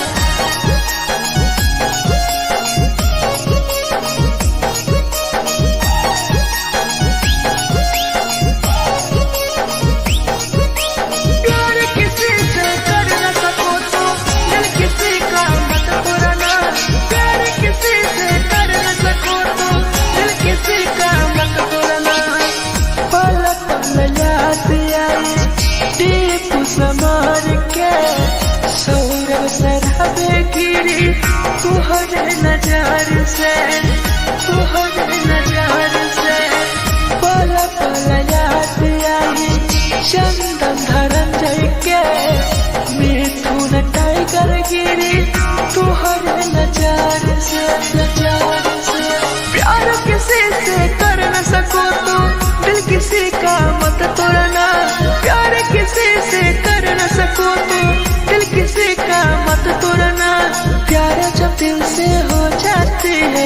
समार के सौरभ सरहबे गिरी तुहरे नजार से पल पल याद आई चंदन धरंजय के मिथुन टाइगर गिरी तुहरे नजार से प्यार किसी से कर न सको तो दिल किसी का मत तोड़ना प्यार किसी से कर न सको तो दिल किसी का मत तोड़ना प्यार जब दिल से हो जाती है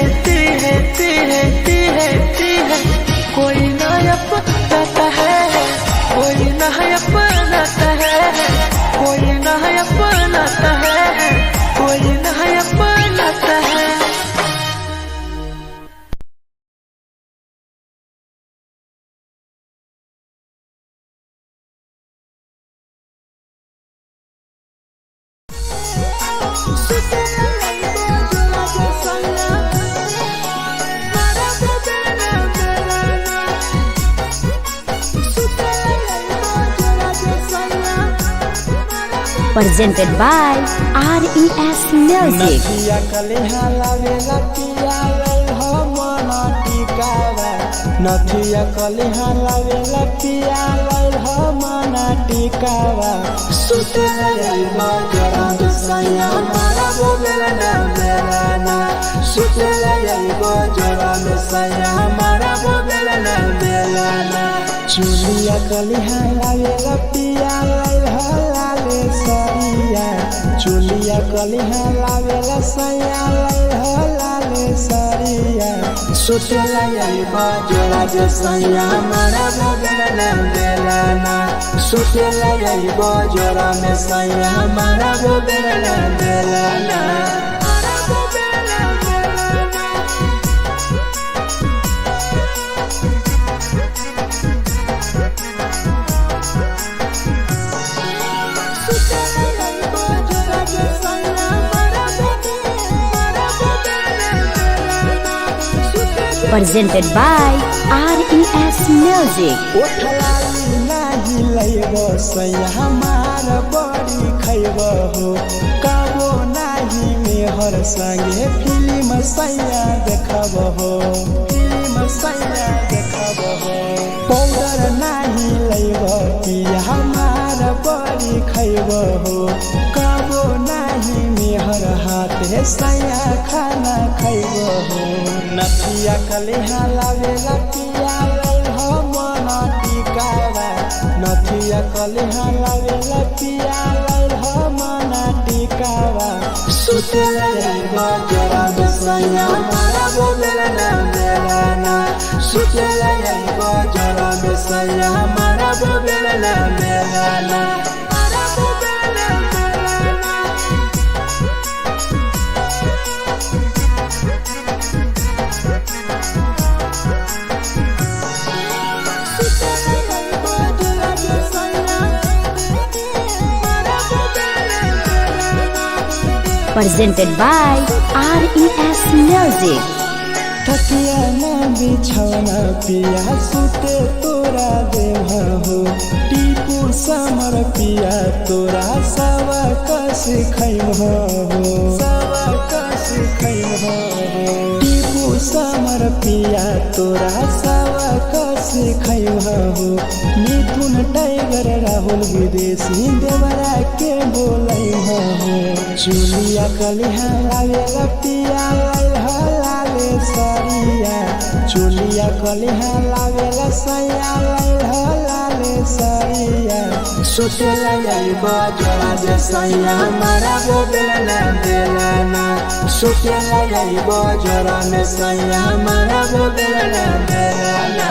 कोई नया बनाता है कोई नया बनाता है कोई नया बनाता है कोई नया बनाता है Presented by RES Music. नदिया कलिहा लावे लतिया रे हो मन टिकावा नथिया कलिहा लावेला पिया लैल मना टिकावा सुते लैबा जरा सैया मारा बोलना बेलाना सुते लैबा जरा सैया मारा बोलना बेलाना चुलिया कलिहा लावेला पिया लैल लाले सरिया चुलिया कलिहा लावेला सैया लैल लाले सरिया सुते लैबा जरा सैया मारा बोलना बेलाना सुते लैबा जरा सैया मारा बोलना बेलाना Presented by RES Music. ओठलाली नाही लैबो सैया हमार बड़ी खैबो हो काबो नाही मेहर संगे फिल्म सैया देखबो हो फिल्म सैया देखबो हो पाउडर नाही लैबो पिया हमार बड़ी खैबो हो काबो नाही मेहर हाथे सैया खाना खैबो हो नथिया कलिहा लावेला पिया लैल मना टिकावा नथिया कलिहा लावेला पिया लैल मना टिकावा सुते लैबा जरा सैया मारा बोलना बेलाना सुते लैबा जरा सैया मारा बोलना बेलाना Presented by RES Music. तकिया ना बिछौना पिया सुते तोरा देह हो टीपू समर पिया तोरा सवा कस खैम हो सवा कस खैम हो टीपू समर पिया तोरा सवा कस खैम हो मिथुन टाइगर राहुल विदेशी देवरा के बोलै हो चुलिया कलिहा लावेला पिया लाले सरिया चुलिया कलिहा लावेला सैया लाले सरिया सुते लैबा जरा सैया मारा बोलना बेलाना सुते लैबा जरा सैया मारा बोलना बेलाना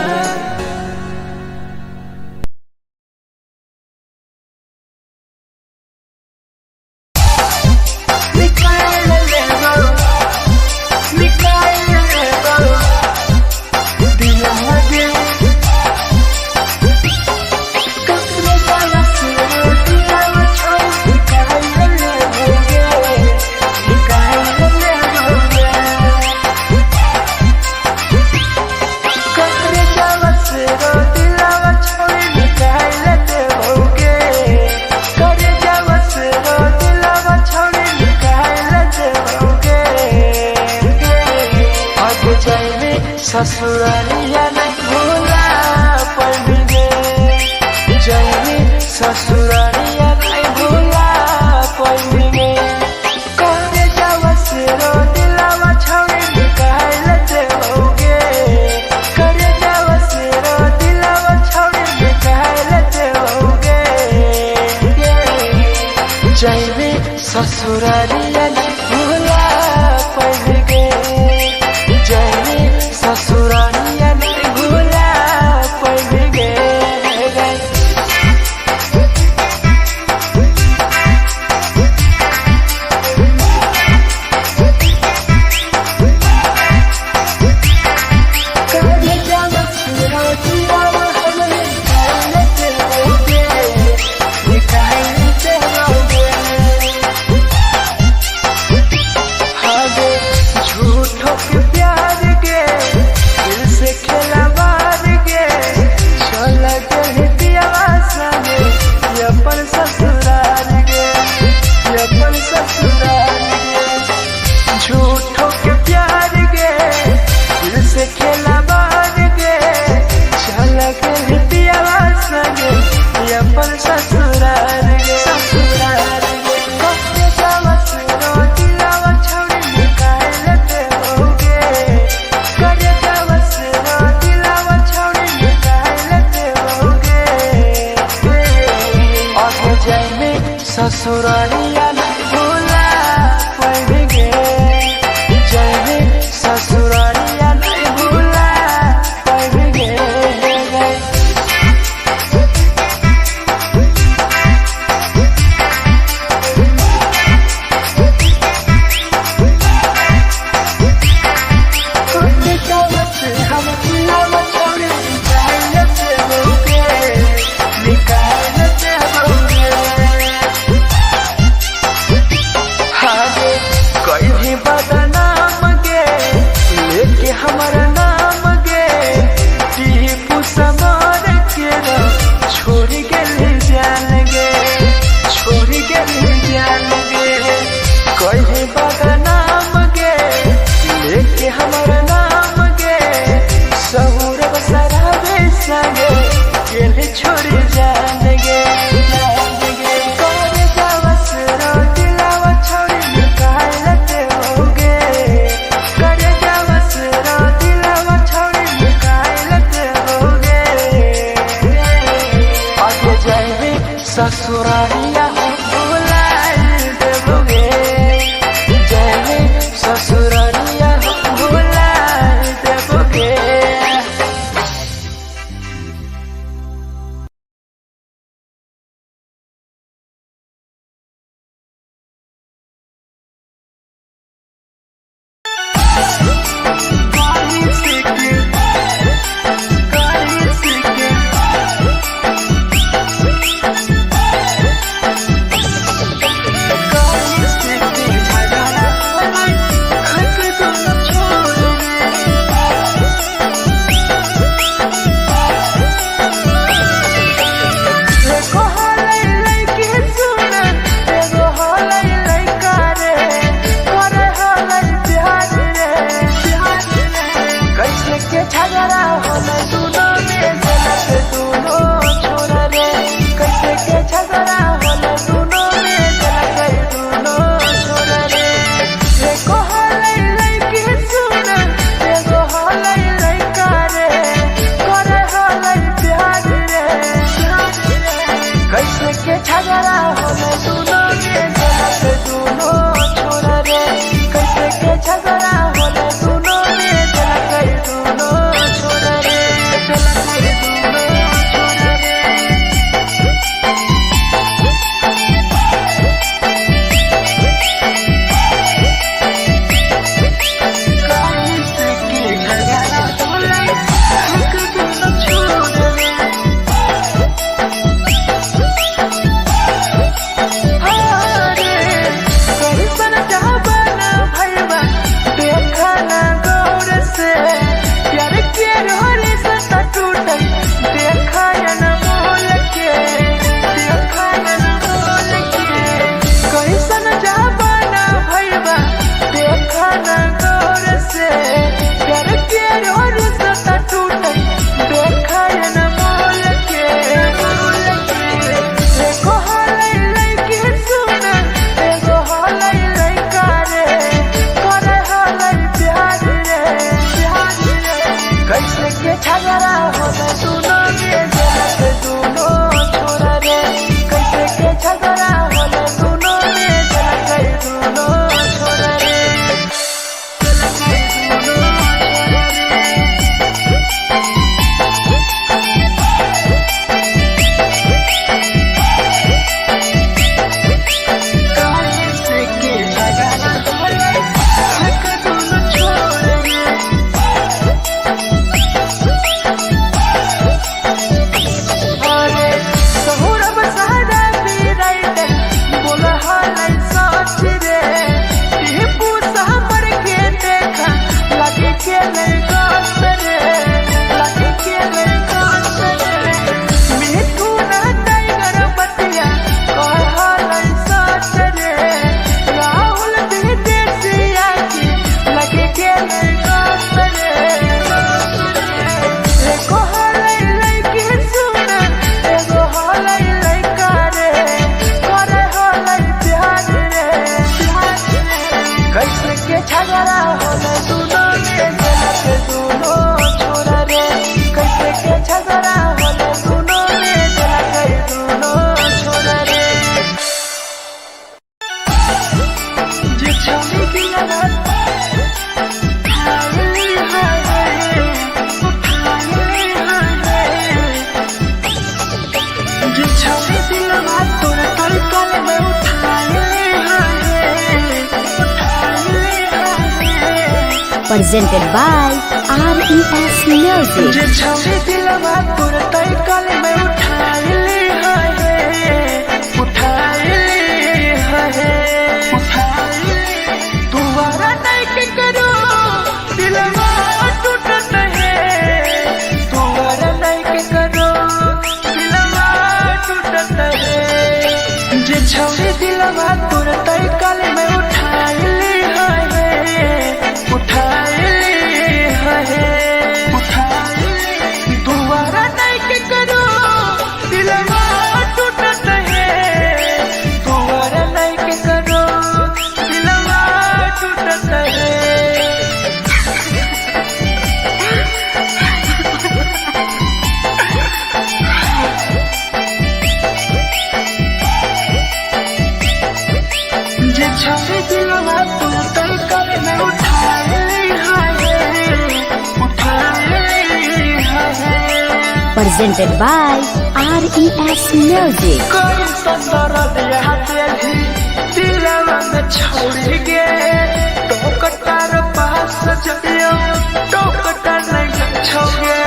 ससुरालिया नहीं भूला पड़ेंगे जाएंगे ससुरालिया नहीं भूला पड़ेंगे करे जावा से रो दिलावा छावे निकाल देओगे करे जावा से रो दिलावा छावे निकाल देओगे जाएंगे ससुरालिया नहीं भूला पड़ेंगे जाएंगे ससुरालिया नहीं भूला पड़ेंगे झूठों के प्यार गे दिल से खेला बार गे ससुरालिया नहीं भूला पाएंगे जाएंगे ससुरालिया नहीं भूला पाएंगे हमारा नाम गे टीपू समार के छोड़ गए जान गे छोड़ गए जान गे कहीं बागा नाम गे लेके हमारा नाम गे सहूर बसरा बेसंगे के छोड़ जान गे ससुरालिया भूला देबोगे जाएंगे ससुरालिया भूला देबोगे presented by RES Music. जे छौरी दिलवा तोर तई कल में उठाइली है तुम्हारा नहीं के करो दिलवा टूटत है तुम्हारा नहीं के करो दिलवा टूटत है जे छौरी दिलवा तोर तई कल में उठाइली है तुम्हारा नहीं के करो दिलवा टूटत है तुम्हारा नहीं के करो दिलवा टूटत है जे छवि दिलवा तुम तई कल में उठाइली है Presented by RES Music. कोई संदर दिया तेरी दिलवा में छोड़ी गे टोकटार पास जइयो टोकटार नहीं छोगे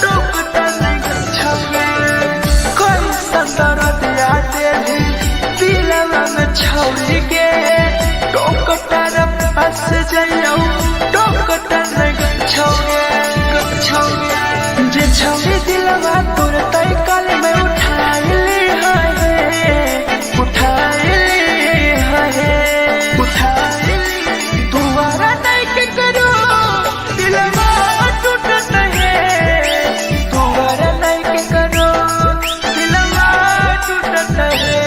टोकटार नहीं छोगे कोई संदर दिया तेरी दिलवा में छोड़ी गे टोकटार पास जइयो टोकटार नहीं छोगे जे छवि दिलवा तोर तई कल में उठाइली है तुम्हारा नहीं के करो दिलवा टूटत है तुम्हारा नहीं के करो दिलवा टूटत है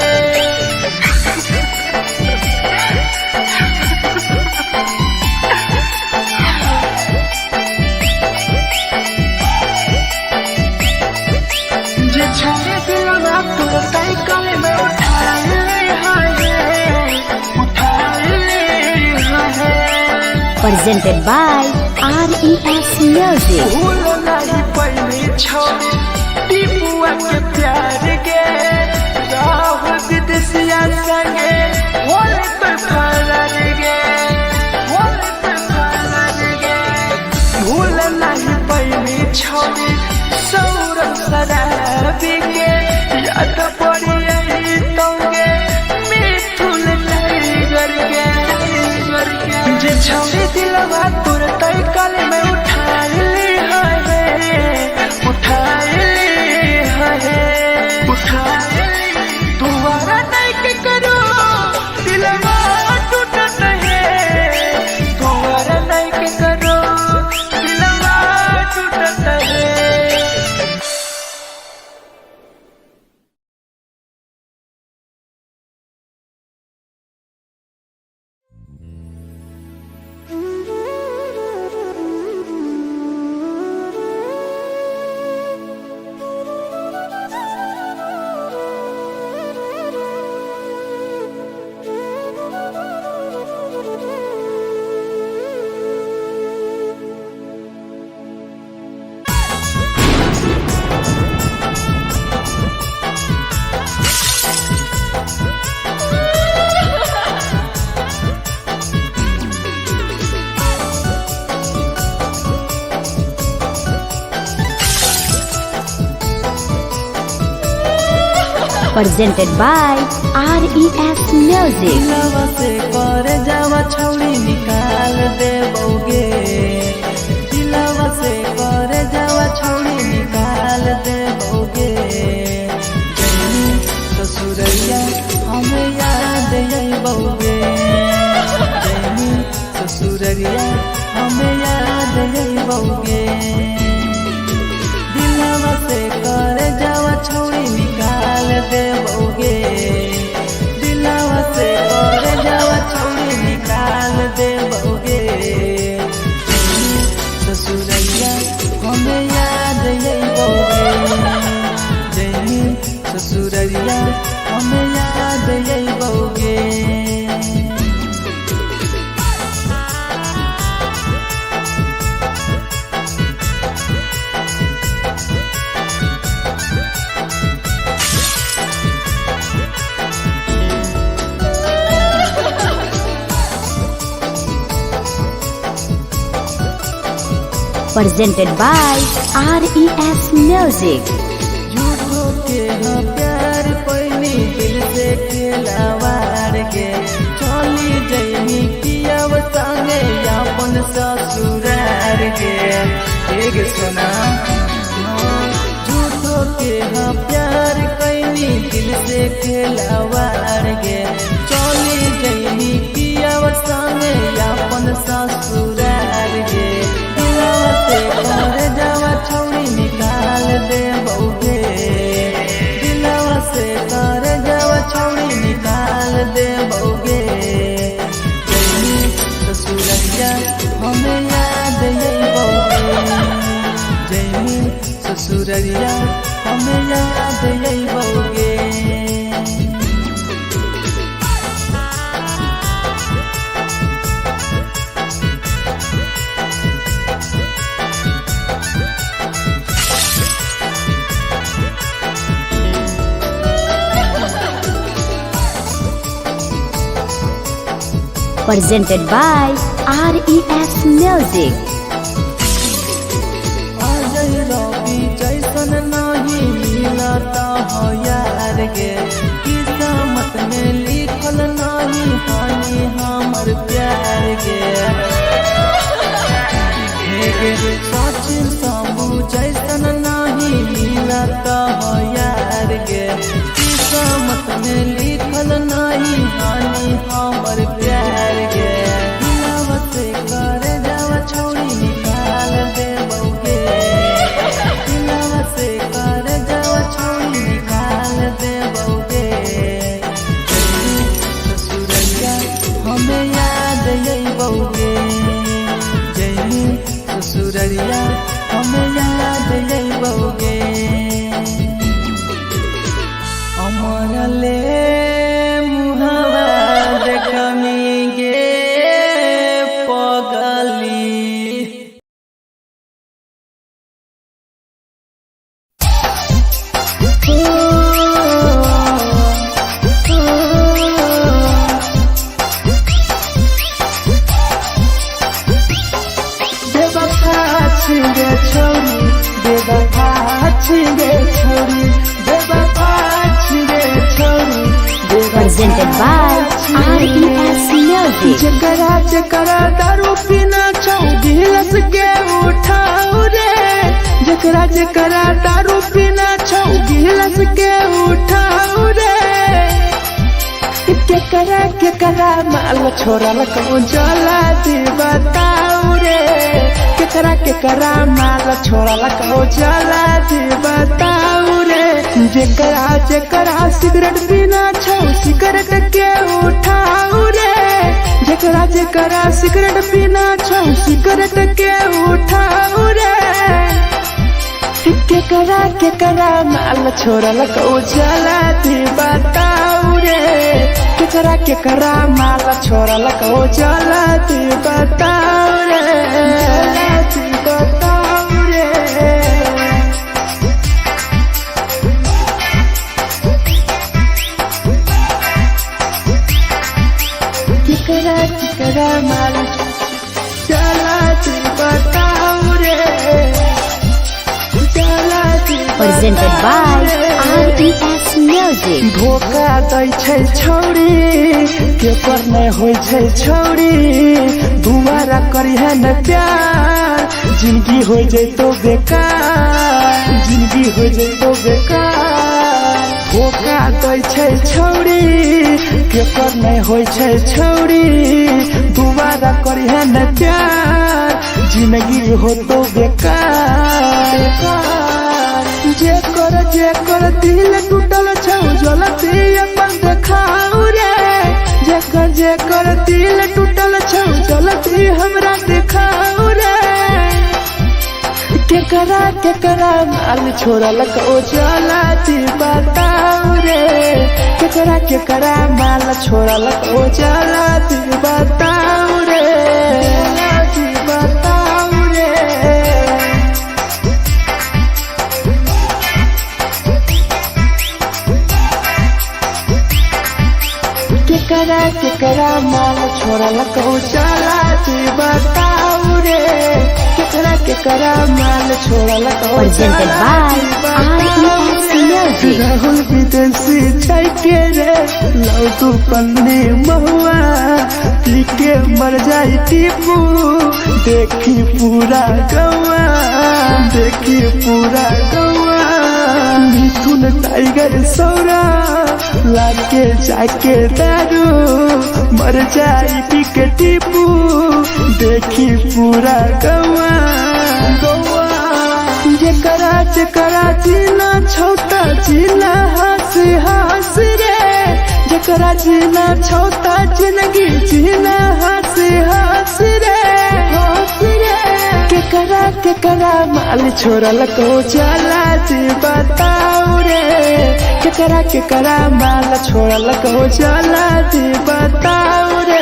जे छवि दिलवा तोर तई कल में उठाइली है Presented by RES Music. भूल नहीं पहली छोड़ी टीपुआ के प्यार गे राहुल विदेशिया संगे होले तो फरार गे भूल नहीं पहली छोड़ी सौरभ शराबी के याद पड़ी यही तोगे मिथुन टाइगर के जे छवि दिलवा तोर तई कल में उठाइली है तुम्हारा नहीं के करो दिलवा टूटत है तुम्हारा नहीं के करो दिलवा टूटत है Presented by RES Music. दिलवा से कर जावा छौड़ी निकाल देबोगे दिलवा से कर जावा छौड़ी निकाल देबोगे जैनी ससुरैया हमें याद अइबोगे जैनी ससुरैया हमें याद अइबोगे दिलवा से कर जावा छौड़ी निकाल देबोगे दिलवा से कर जावा छौड़ी निकाल देबोगे presented by RES Music. झूठो के हाँ प्यार पैनी दिल से खिलावार के चली जैनी किया संगे अपन ससुरार के एक सुना झूठो के हाँ प्यार कैनी दिल से खिलावार के चली जैनी किया संगे अपन ससुरार के दिलवा से घर जावा छौड़ी निकाल दे बउगे दिलवा से घर जावा छौड़ी निकाल दे बउगे जैनी ससुरैया हमें याद यही बउगे जैनी ससुरैया हमें याद यही बउगे Presented by RES Music. Ajay रवि जैसन नहीं मिलता हो यार गे किस्मत में लिखल नहीं हानि हमर प्यार गे सचिन शंभू जैसन नहीं मिलता हो यार गे किस्मत में लिखल नहीं हानि हमर प्यार गे दिलवा से कर जावा छौड़ी निकाल दे बउगे दिलवा से कर जावा छौड़ी निकाल दे बउगे ससुरैया हमें याद यही बउगे जैनी ससुरैया हमें याद यही बउगे अमर ले मुहावा देखमी गे पगली बेवफा छिंगे छोरी बेवफा छिंगे छोरी बेवफा छिंगे छोरी Presented by RES Music. जकरा जकरा दारू पीना छौ गिलास के उठाऊ रे जकरा जकरा दारू पीना छौ गिलास के उठाऊ रे केकरा माल छोड़ल कहूँ जला दी बताऊ रे केकरा माल छोड़ल कहूँ जला दी बताऊ रे जकरा जकरा सिगरेट पीना छौ सिगरेट के उठाऊ रे जकरा जकरा सिगरेट पीना छौ सिगरेट के उठाऊ रे केकरा माल छोड़ल कहूँ जला दी बताऊ रे केकरा माल छोड़ल कहूँ जला दी बताऊ रे जला दी बताऊ रे केकरा माल जला दी बताऊ रे जला दी Presented by RES Music. धोखा दै छै छौड़ी केकर नहीं होइ छै छौड़ी दुबारा करिहे न प्यार जिंदगी हो जैतो बेकार जिंदगी हो जैतो बेकार धोखा दै छै छौड़ी केकर नहीं होइ छै छौड़ी दुबारा करिहे न प्यार जिंदगी हो तो बेकार जेकर दिल टूटल छौ जलती अपन देखाऊ रे जेकर दिल टूटल छौ जलती हमरा देखाऊ रे केकरा माल छोड़ल कहूँ जलती बताऊ रे केकरा माल छोड़ल कहूँ जलती बताऊ रे जलती बताऊ रे केकरा माल छोड़ल कहूँ चला बताऊ रे केकरा माल छोड़ल तो Presented by RES Music. Rahul विदेशी चाय के रे लौ तू पन्नी महुआ पी के मर जाई टीपू देखी पूरा गवा देखी पूरा गवा मिथुन टाइगर सौरा लाके जाके दारू मर जाई पी के टीपू देखी पूरा गवा गवा जकरा जीना छोटा जीना हंस हंस रे जकरा जीना छोटा जिंदगी जीना हंस हंस रे हंस रे केकरा माल छोड़ल को जाला जी बताओ रे केकरा माल छोड़ल को जाला जी बताओ रे।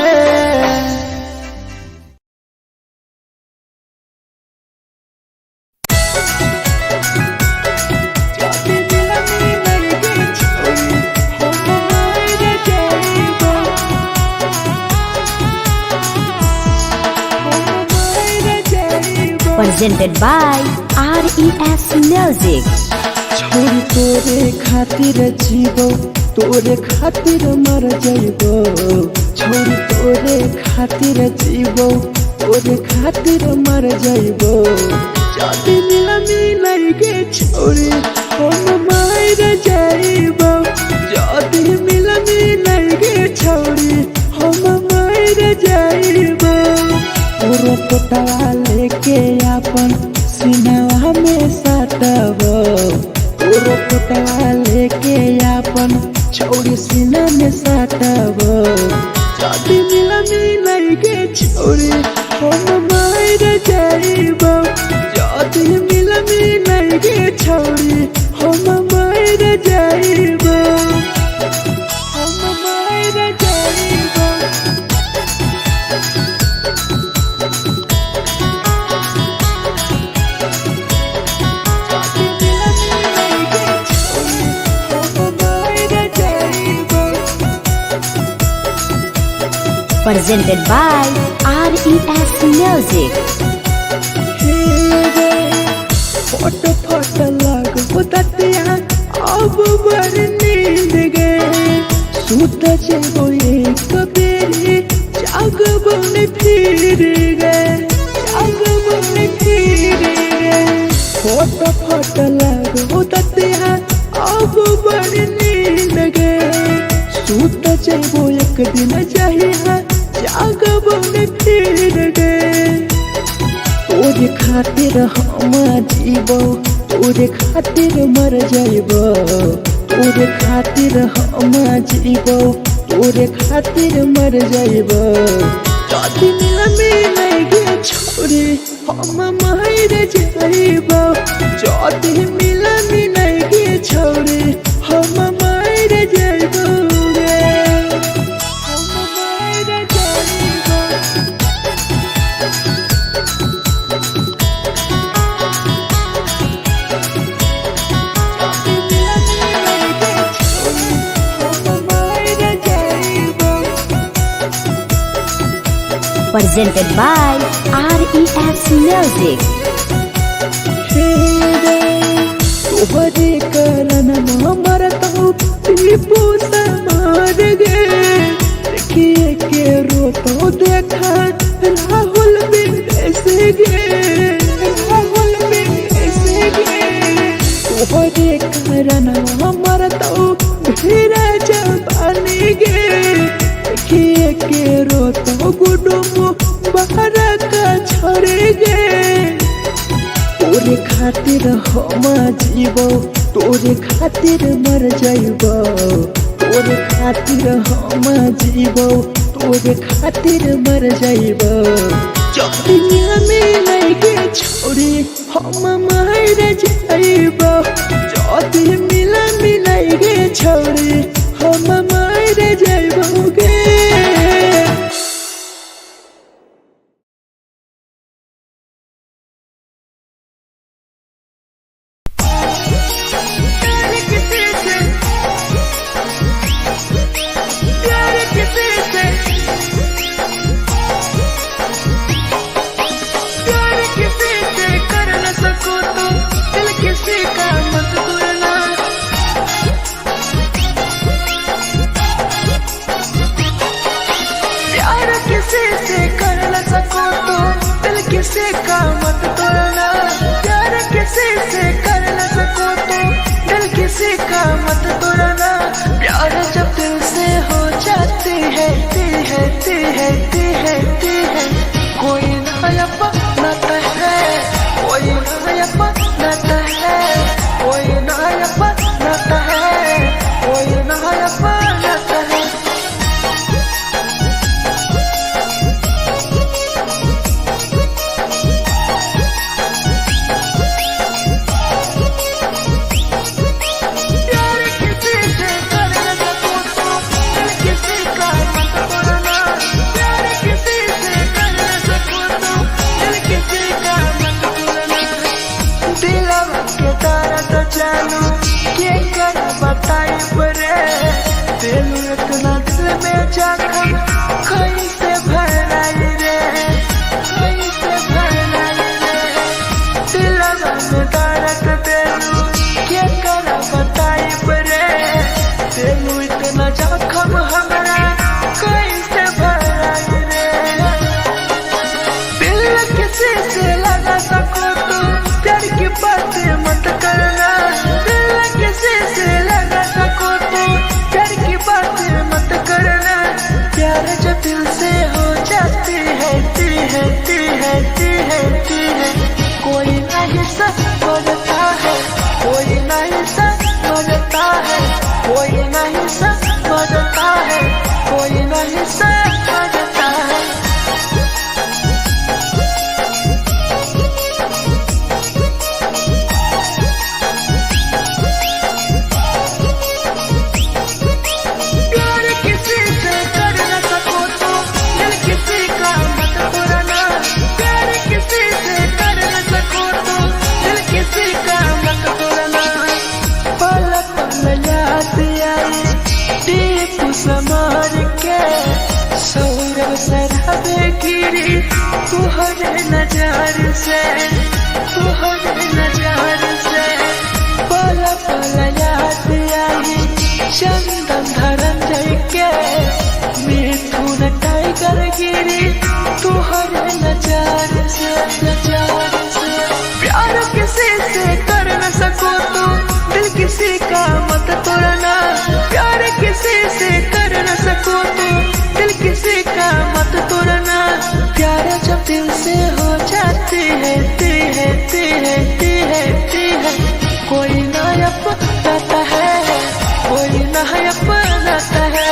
Presented by RES Music. छोरी तोरे खातिर जीवो तोरे खातिर मर जाइबो छोरी तोरे खातिर जीवो तोरे खातिर मर जाइबो जाति मिलाई के छोरी हम मार जाइबो जाति मिलाई के छोरी हम मार जाइबो पूरा पोटवा लेके अपन सीनावा में साटबो पूरा पोटवा लेके अपन छौरी सीना में साटबो जाति मिलाई के छोरी हम मार जाइबो जाति मिलाई के छोरी हम मार जाइबो हम मार जाइबो। Presented by RES Music. फोट फोट लग होतिया अब बर नींद गए सूत जेबो एक बेरी जागबो ने फिर गए जागबो ने फिर गए फोट फोट लग होतिया अब बर नींद गए सूत जेबो एक दिन चाहिए जागबो ने फिर गए तोरे खातिर हम जीवो तोरे खातिर मर जाइबो तोरे खातिर हम जीवो तोरे खातिर मर जाइबो जाति मिलाई के छोरी हम मार जाइबो जाति मिलाई के छोरी हम मार जाइबो रे हम मार जाइबो। Presented by RES Music. तोहरे करन मरतो टीपू समार गे देखिए के रोतो देखा राहुल विदेश गे राहुल विदेश गे तोहरे करन मरतो ढेरा जवानी गे देखिए के रोतो गुडुम बाहर का छोड़ गे तोरे खातिर हम जीवो तोरे खातिर मर जाइबो तोरे खातिर हम जीवो तोरे खातिर मर जाइबो दुनिया में लगे छोड़ी हम मार जाइबो जाति मिलाई गे छोड़ी हम मार जाइबो गे। जालू के कर बताई बरे तेलू इतना दिल में जखम कैसे भराई रे कैसे भराई रे दिलवा में दर्द देलू के कर बताई बरे तेलू इतना जखम हमरा कैसे भराई रे दिल किसी से लगा सको तो प्यार की बातें मत करना दिल किसी से लगा सको तो प्यार की बातें मत करना प्यार जो दिल से हो जाती है कोई नहीं समझता है कोई नहीं समझता है कोई नहीं समझता है कोई नहीं समझता है प्यार किसी से कर न सको तो दिल किसी का मत तोड़ना प्यार किसी से कर न सको तो दिल किसी का मत तोड़ना पल पल याद आई टीपू समार के सौरभ शराबे गिरी तुहरे नजर से पल पल याद आई चंदन धरंजय के मिथुन टाइगर गिरी तुहरे नजर से प्यार किसी से कर न सको तो दिल किसी का मत तोड़ना प्यार किसी से कर न सको तो दिल किसी का मत तोड़ना प्यार जब दिल से हो जाती है कोई ना अपनाता है कोई ना अपनाता है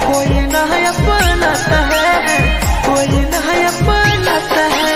कोई ना अपनाता है कोई ना अपनाता है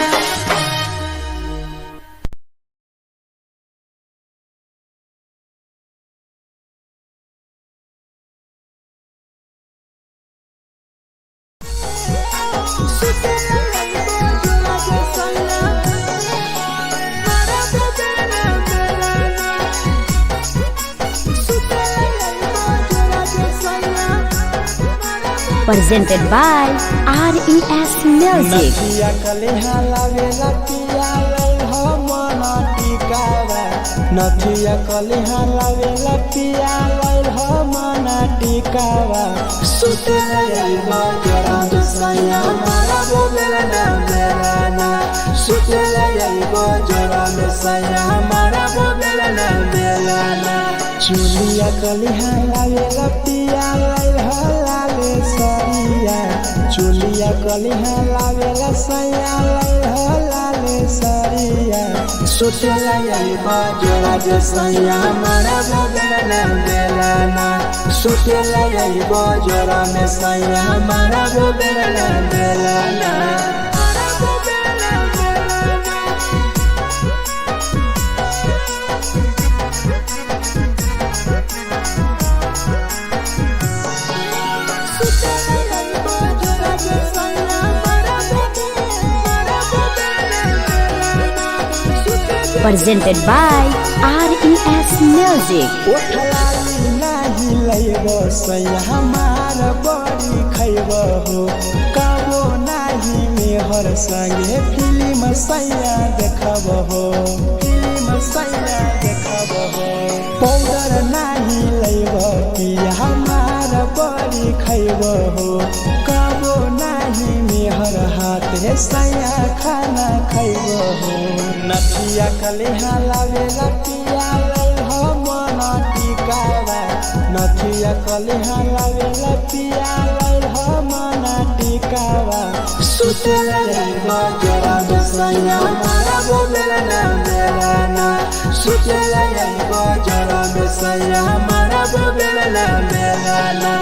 Presented by RES Music. नथिया कलिहा लावेला पिया लई हो मना टिकावा नथिया कलिहा लावेला पिया लई हो मना टिकावा सुतला यलमा जरा सैया मारा बोलेला ना सुतला यलमा जरा सैया मारा बोलेला ना चुलिया कलिहा लावेला पिया लई हो लाले सरिया चुलिया कलिहा लावेला सैया लई हो लाले सरिया सुतला यलमा जरा सैया मारा बोलेला ना सुतला यलमा जरा सैया मारा बोलेला ना Presented by RES Music. ओठलाली नाही लैबो सैया हमार बड़ी खैबो हो कबो नाही मेहर संगे फिल्म सैया देखबो हो पाउडर नाही लैबो पिया हमार बड़ी खैबो हो कबो नाही मेहर हाथे सैया खाना खैबो हो नथिया कलिहा लावेला पिया लई हो मना टिकावा नथिया कलिहा लावेला पिया लई हो मना टिकावा सुतला यलमा जरा सैया मारा बोलेला ना सुतला यलमा जरा सैया मारा बोलेला ना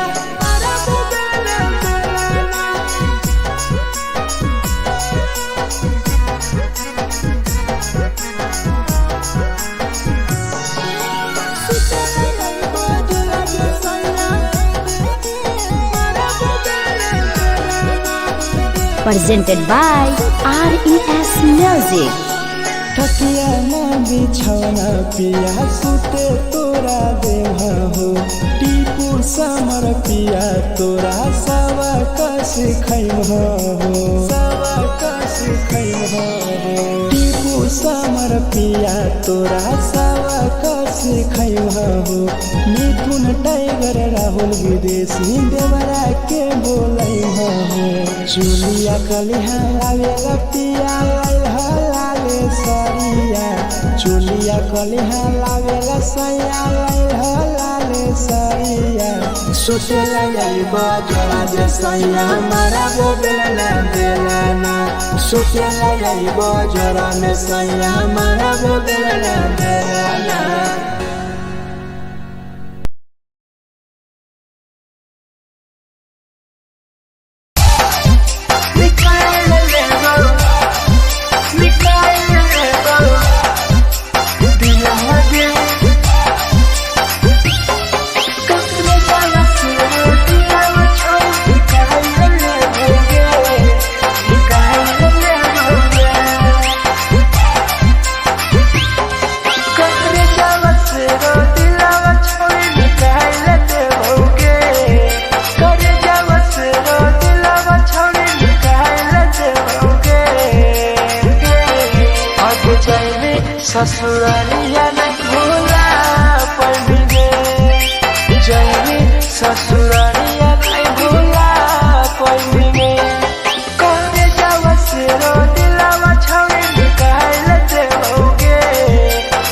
Presented by RES Music. तकिया ना बिछौना पिया सुते तोरा देवा हो टीपू समर पिया तोरा सवा कस खैम हो सवा कस खैम हो टीपू समर पिया तोरा सवा कस खैम हो मिथुन टाइगर राहुल विदेशी देवरा के बोलै हो चुलिया कलिहा आवेला पिया लाले सरिया चुलिया कलिहा लावेला सैया लाले सरिया सुतेला यही बजरा जे सैया मारा वो बेला बेलाना सुतेला यही बजरा में सैया मारा वो बेला बेलाना ससुरालिया नहीं भूला पड़ेंगे जाएंगे ससुरालिया नहीं भूला पड़ेंगे करे जावा से रो दिलावा छावे निकाल लेते होगे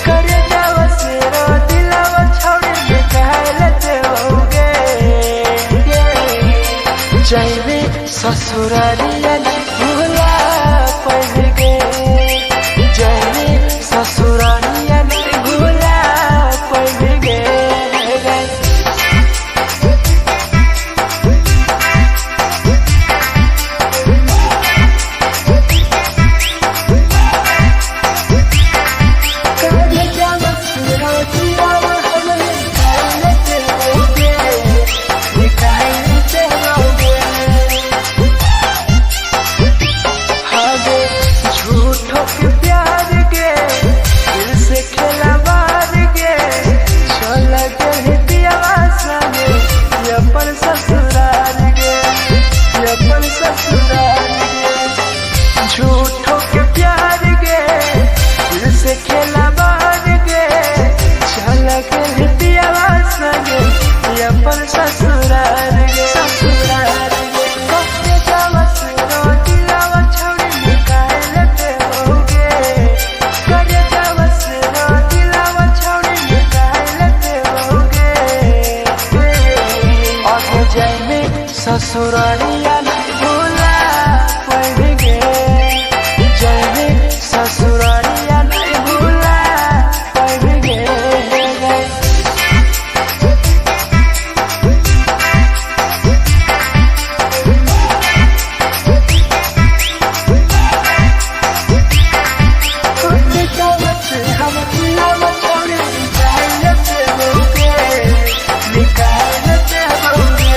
करे जावा से रो दिलावा छावे निकाल लेते होगे जाएंगे ससुरालिया नहीं भूला पड़ेंगे ससुरालिया नहीं भूला पड़ेंगे झूठों के प्यार के दिल से खेला बार के चला के दिया संगे अपन ससुराल के ससुराल के कब जावा सुनो दिलावा छोड़ी निकाल लेते होगे कर जावा सुनो दिलावा छोड़ी निकाल लेते होगे और जाए में ससुरालिया नहीं भूला पड़ेंगे ससुरालिया नहीं भूला पड़ेंगे हम दिलावा छोड़े निकाल लेते होगे निकाल लेते होगे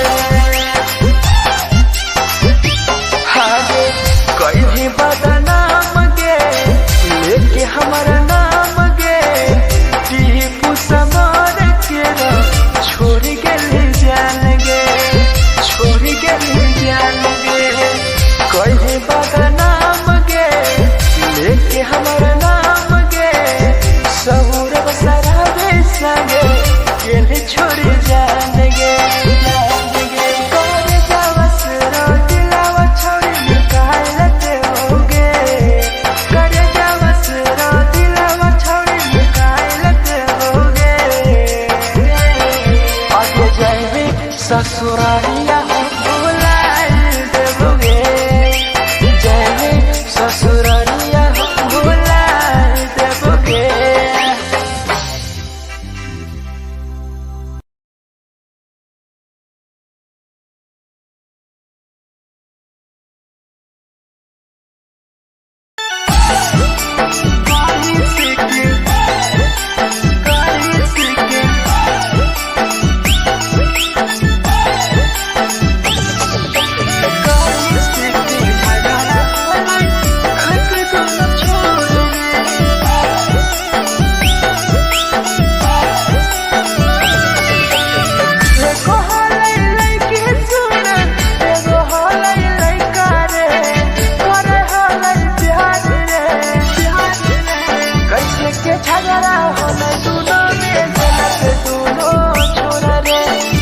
झगड़ा होले दोनों में जलत दोनों छोरा रे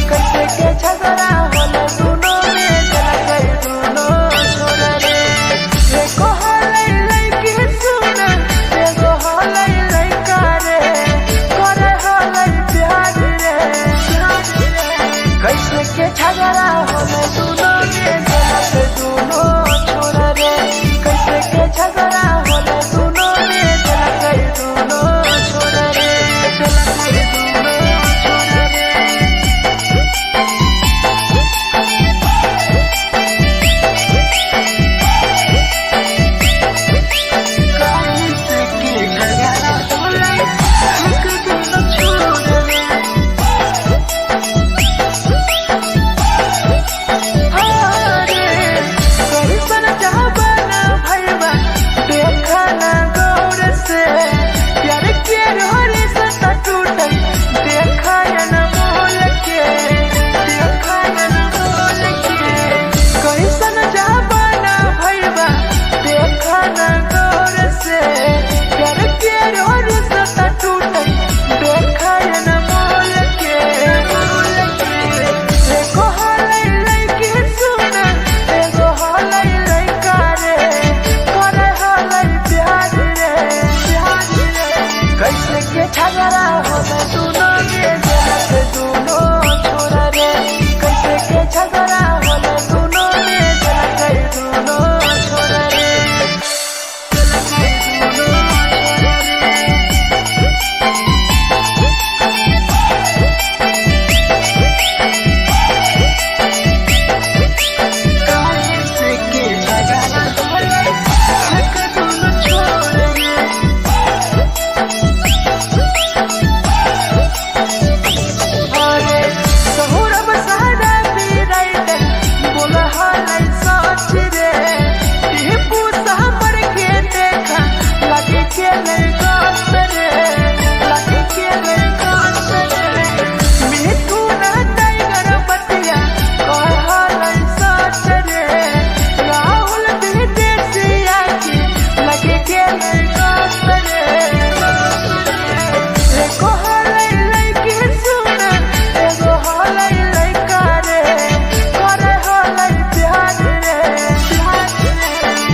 कैसे के झगड़ा होले दोनों में जलत दोनों छोरा रे एको होले लइकी सुन एगो होले लइका रे करे होले प्यार रे कैसे के झगड़ा होले दोनों में जलत दोनों छोरा रे कैसे के झगड़ा होले दोनों में जलत दोनों छोरा रे जलत दोनों छोरा रे कैसे के झगड़ा होले दोनों छोरा रे झगड़ा होले दोनों में जलत दोनों छोरा रे कैसे के झगड़ा होले दोनों में जलत दोनों छोरा रे जलत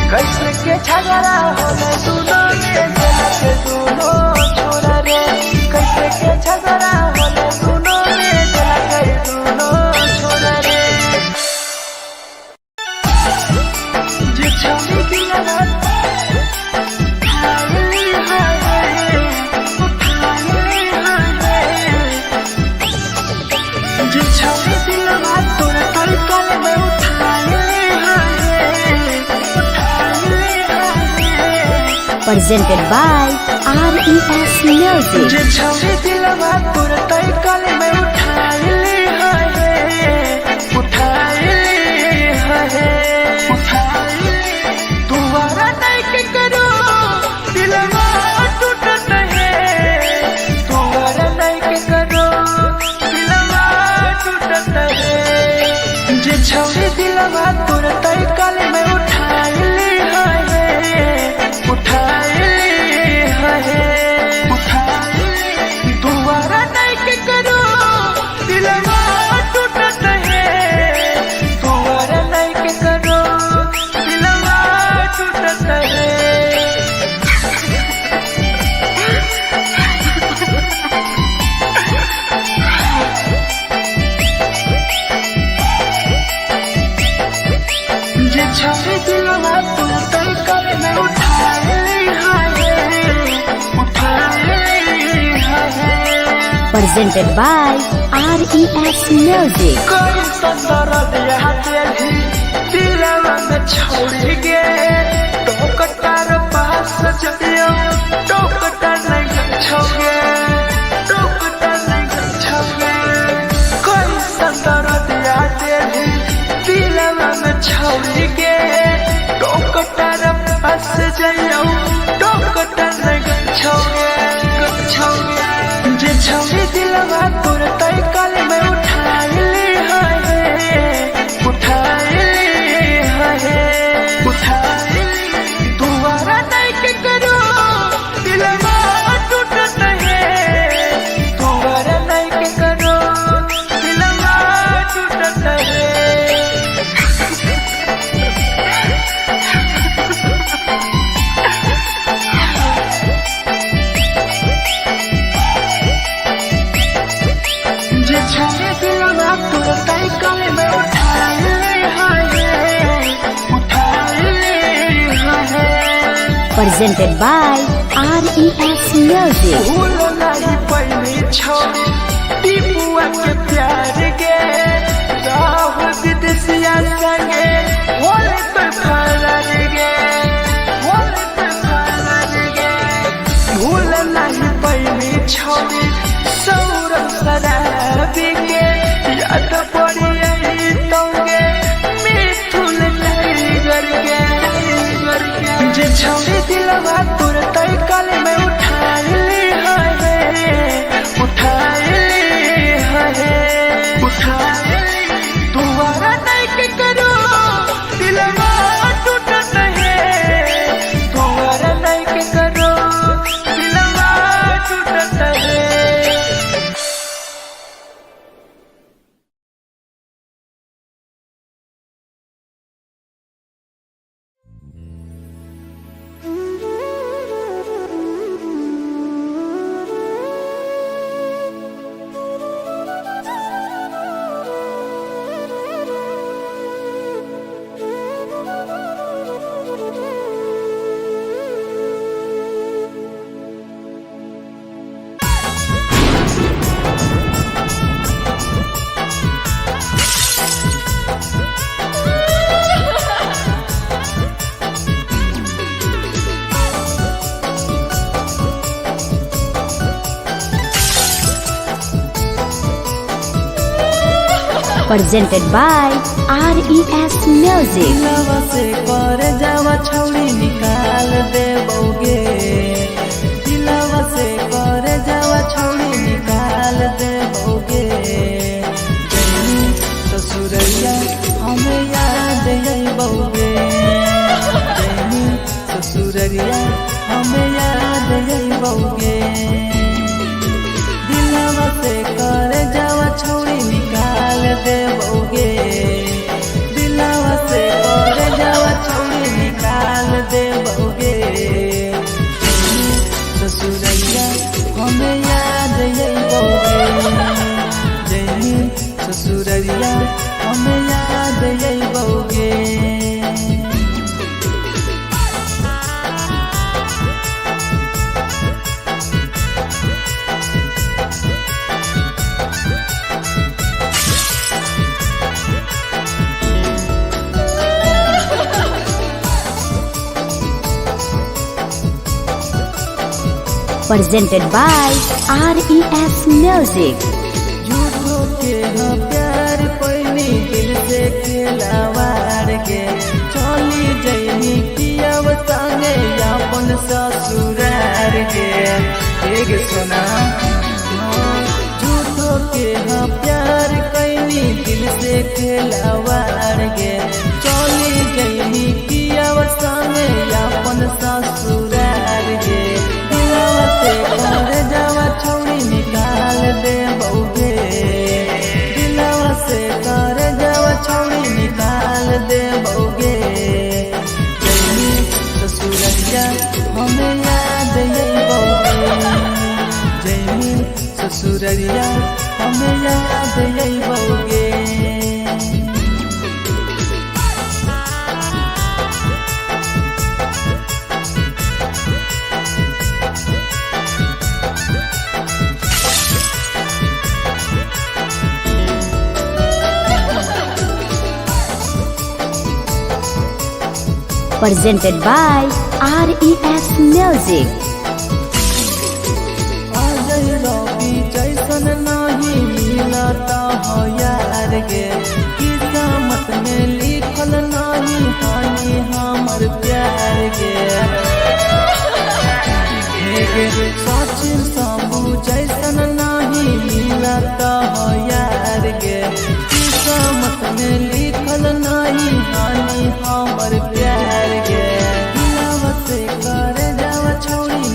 झगड़ा होले दोनों में जलत दोनों छोरा रे कैसे के झगड़ा होले दोनों में जलत दोनों छोरा रे जे छौरी की लगत जे छौरी की लगत तोरा तलकल में उठाए presented by RES Music. जे छौरी दिलवा तोर तलकल में उठाए दुबारा नहीं के करो दिलवा टूटत है दुबारा नहीं के करो दिलवा टूटत है जे छौरी दिलवा तोर तलकल में उठाए दुबारा नहीं के करो दिलवा टूटत है दुबारा नहीं के करो दिलवा टूटत है जे छौरी दिलवा तू तलकल में उठाए Presented by RES Music. कोई संदर दिया तेरी दिलवा में छोड़ गे टोकटार पास जइयो टोकटार नहीं छोगे टोकटार नहीं छोगे कोई संदर दिया तेरी दिलवा में छोड़ गे टोकटार पास जइयो टोकटार नहीं छोगे जे छौरी दिलवा तोर तलकल में उठाए दुबारा नहीं के करो Presented by RES Music. भूल नहीं पहली छोड़ी टीपुआ के प्यार गे राह विदेशिया संगे होले तो फरार गे होले तो फरार गे भूल नहीं पहली छोड़ी सौरभ शराबी गे याद पड़ी यही तोगे मिथुन टाइगर गे जे छोड़ी दिलवा तुरंत कल में उठा ली तुम्हारा नहीं के करो दिलवा टूटत है तुम्हारा नहीं के करो दिलवा टूटत है। Presented by RES Music. दिलवा से कर जावा छौड़ी निकाल देबोगे दिलवा से कर जावा छौड़ी निकाल देबोगे जैनी ससुरैया हमें याद अइबोगे जैनी ससुरैया हमें याद अइबोगे दिलवा से कर जावा छौड़ी निकाल देबोगे दिलवा से कर जावा छौड़ी निकाल देबोगे ससुरैया हमें याद अइबोगे जैनी ससुरैया हमें याद अइबोगे। Presented by RES Music. झूठो के हाँ प्यार पैनी दिल से खिलावाड़ के चली जैनी पियाव संगे अपन ससुरार के एक सुना झूठो के हाँ प्यार कैनी दिल से खिलावाड़ के चली जैनी पियाव संगे अपन ससुरार के दिलवा से कर जावा छौड़ी निकाल देबोगे दिलवा से कर जावा छौड़ी निकाल देबोगे जैनी ससुरैया हमें याद अइबोगे जैनी ससुरैया हमें याद अइबोगे। Presented by RES Music. Ajay रवि जैसन नहीं मिलता हो यार गे किस्मत में लिखल नहीं हानि हमर प्यार गे सचिन साबू जैसन नहीं मिलता हो यार गे किस्मत में लिखल नहीं हानि हमर प्यार गे दिलवा से कर जावा छौड़ी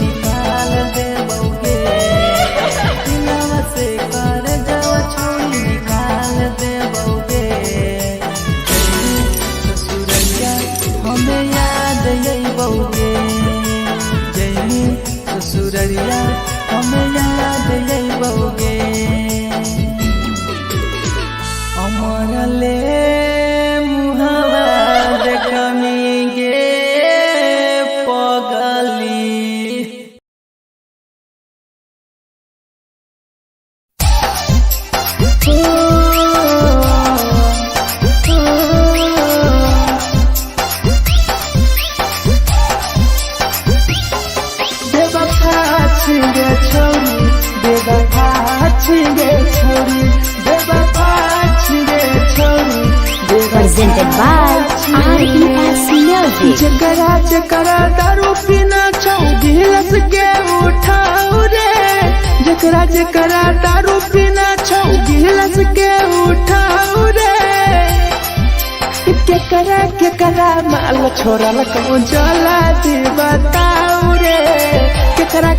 बेवफा छिगे छोरी बेवफा छिगे छोरी बेवफा छिगे छोरी Presented by RES Music. जकरा जकरा दारू पीना छौ गिलास के उठाऊ रे जकरा जकरा दारू पीना छौ गिलास के उठाऊ रे केकरा माल छोरा लकौ जला दी बताऊ रे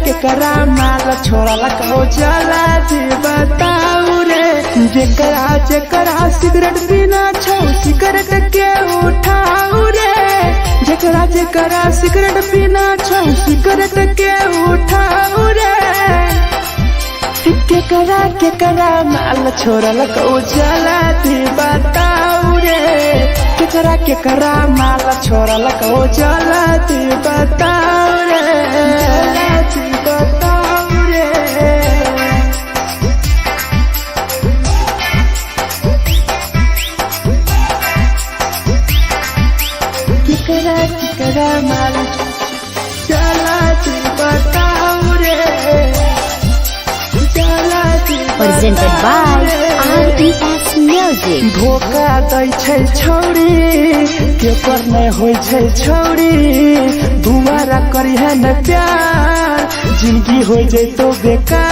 केकरा माल छोरा लकौ जला दी बताऊ रे जकरा सिगरेट पीना छौ सिगरेट के उठाऊ रे जकरा सिगरेट पीना छौ सिगरेट के उठाऊ रे केकरा माल छोरा लकौ जला दी बताऊ रे केकरा माल छोरा लकौ जला दी बताऊ रे जला दी बताऊ रे केकरा माल जला दी बताऊ रे जला दी Presented by RES Music. धोखा दै छै छौरी के पर नै होइ छै छौरी दुबारा करी है न प्यार जिंदगी हो जैतो बेकार।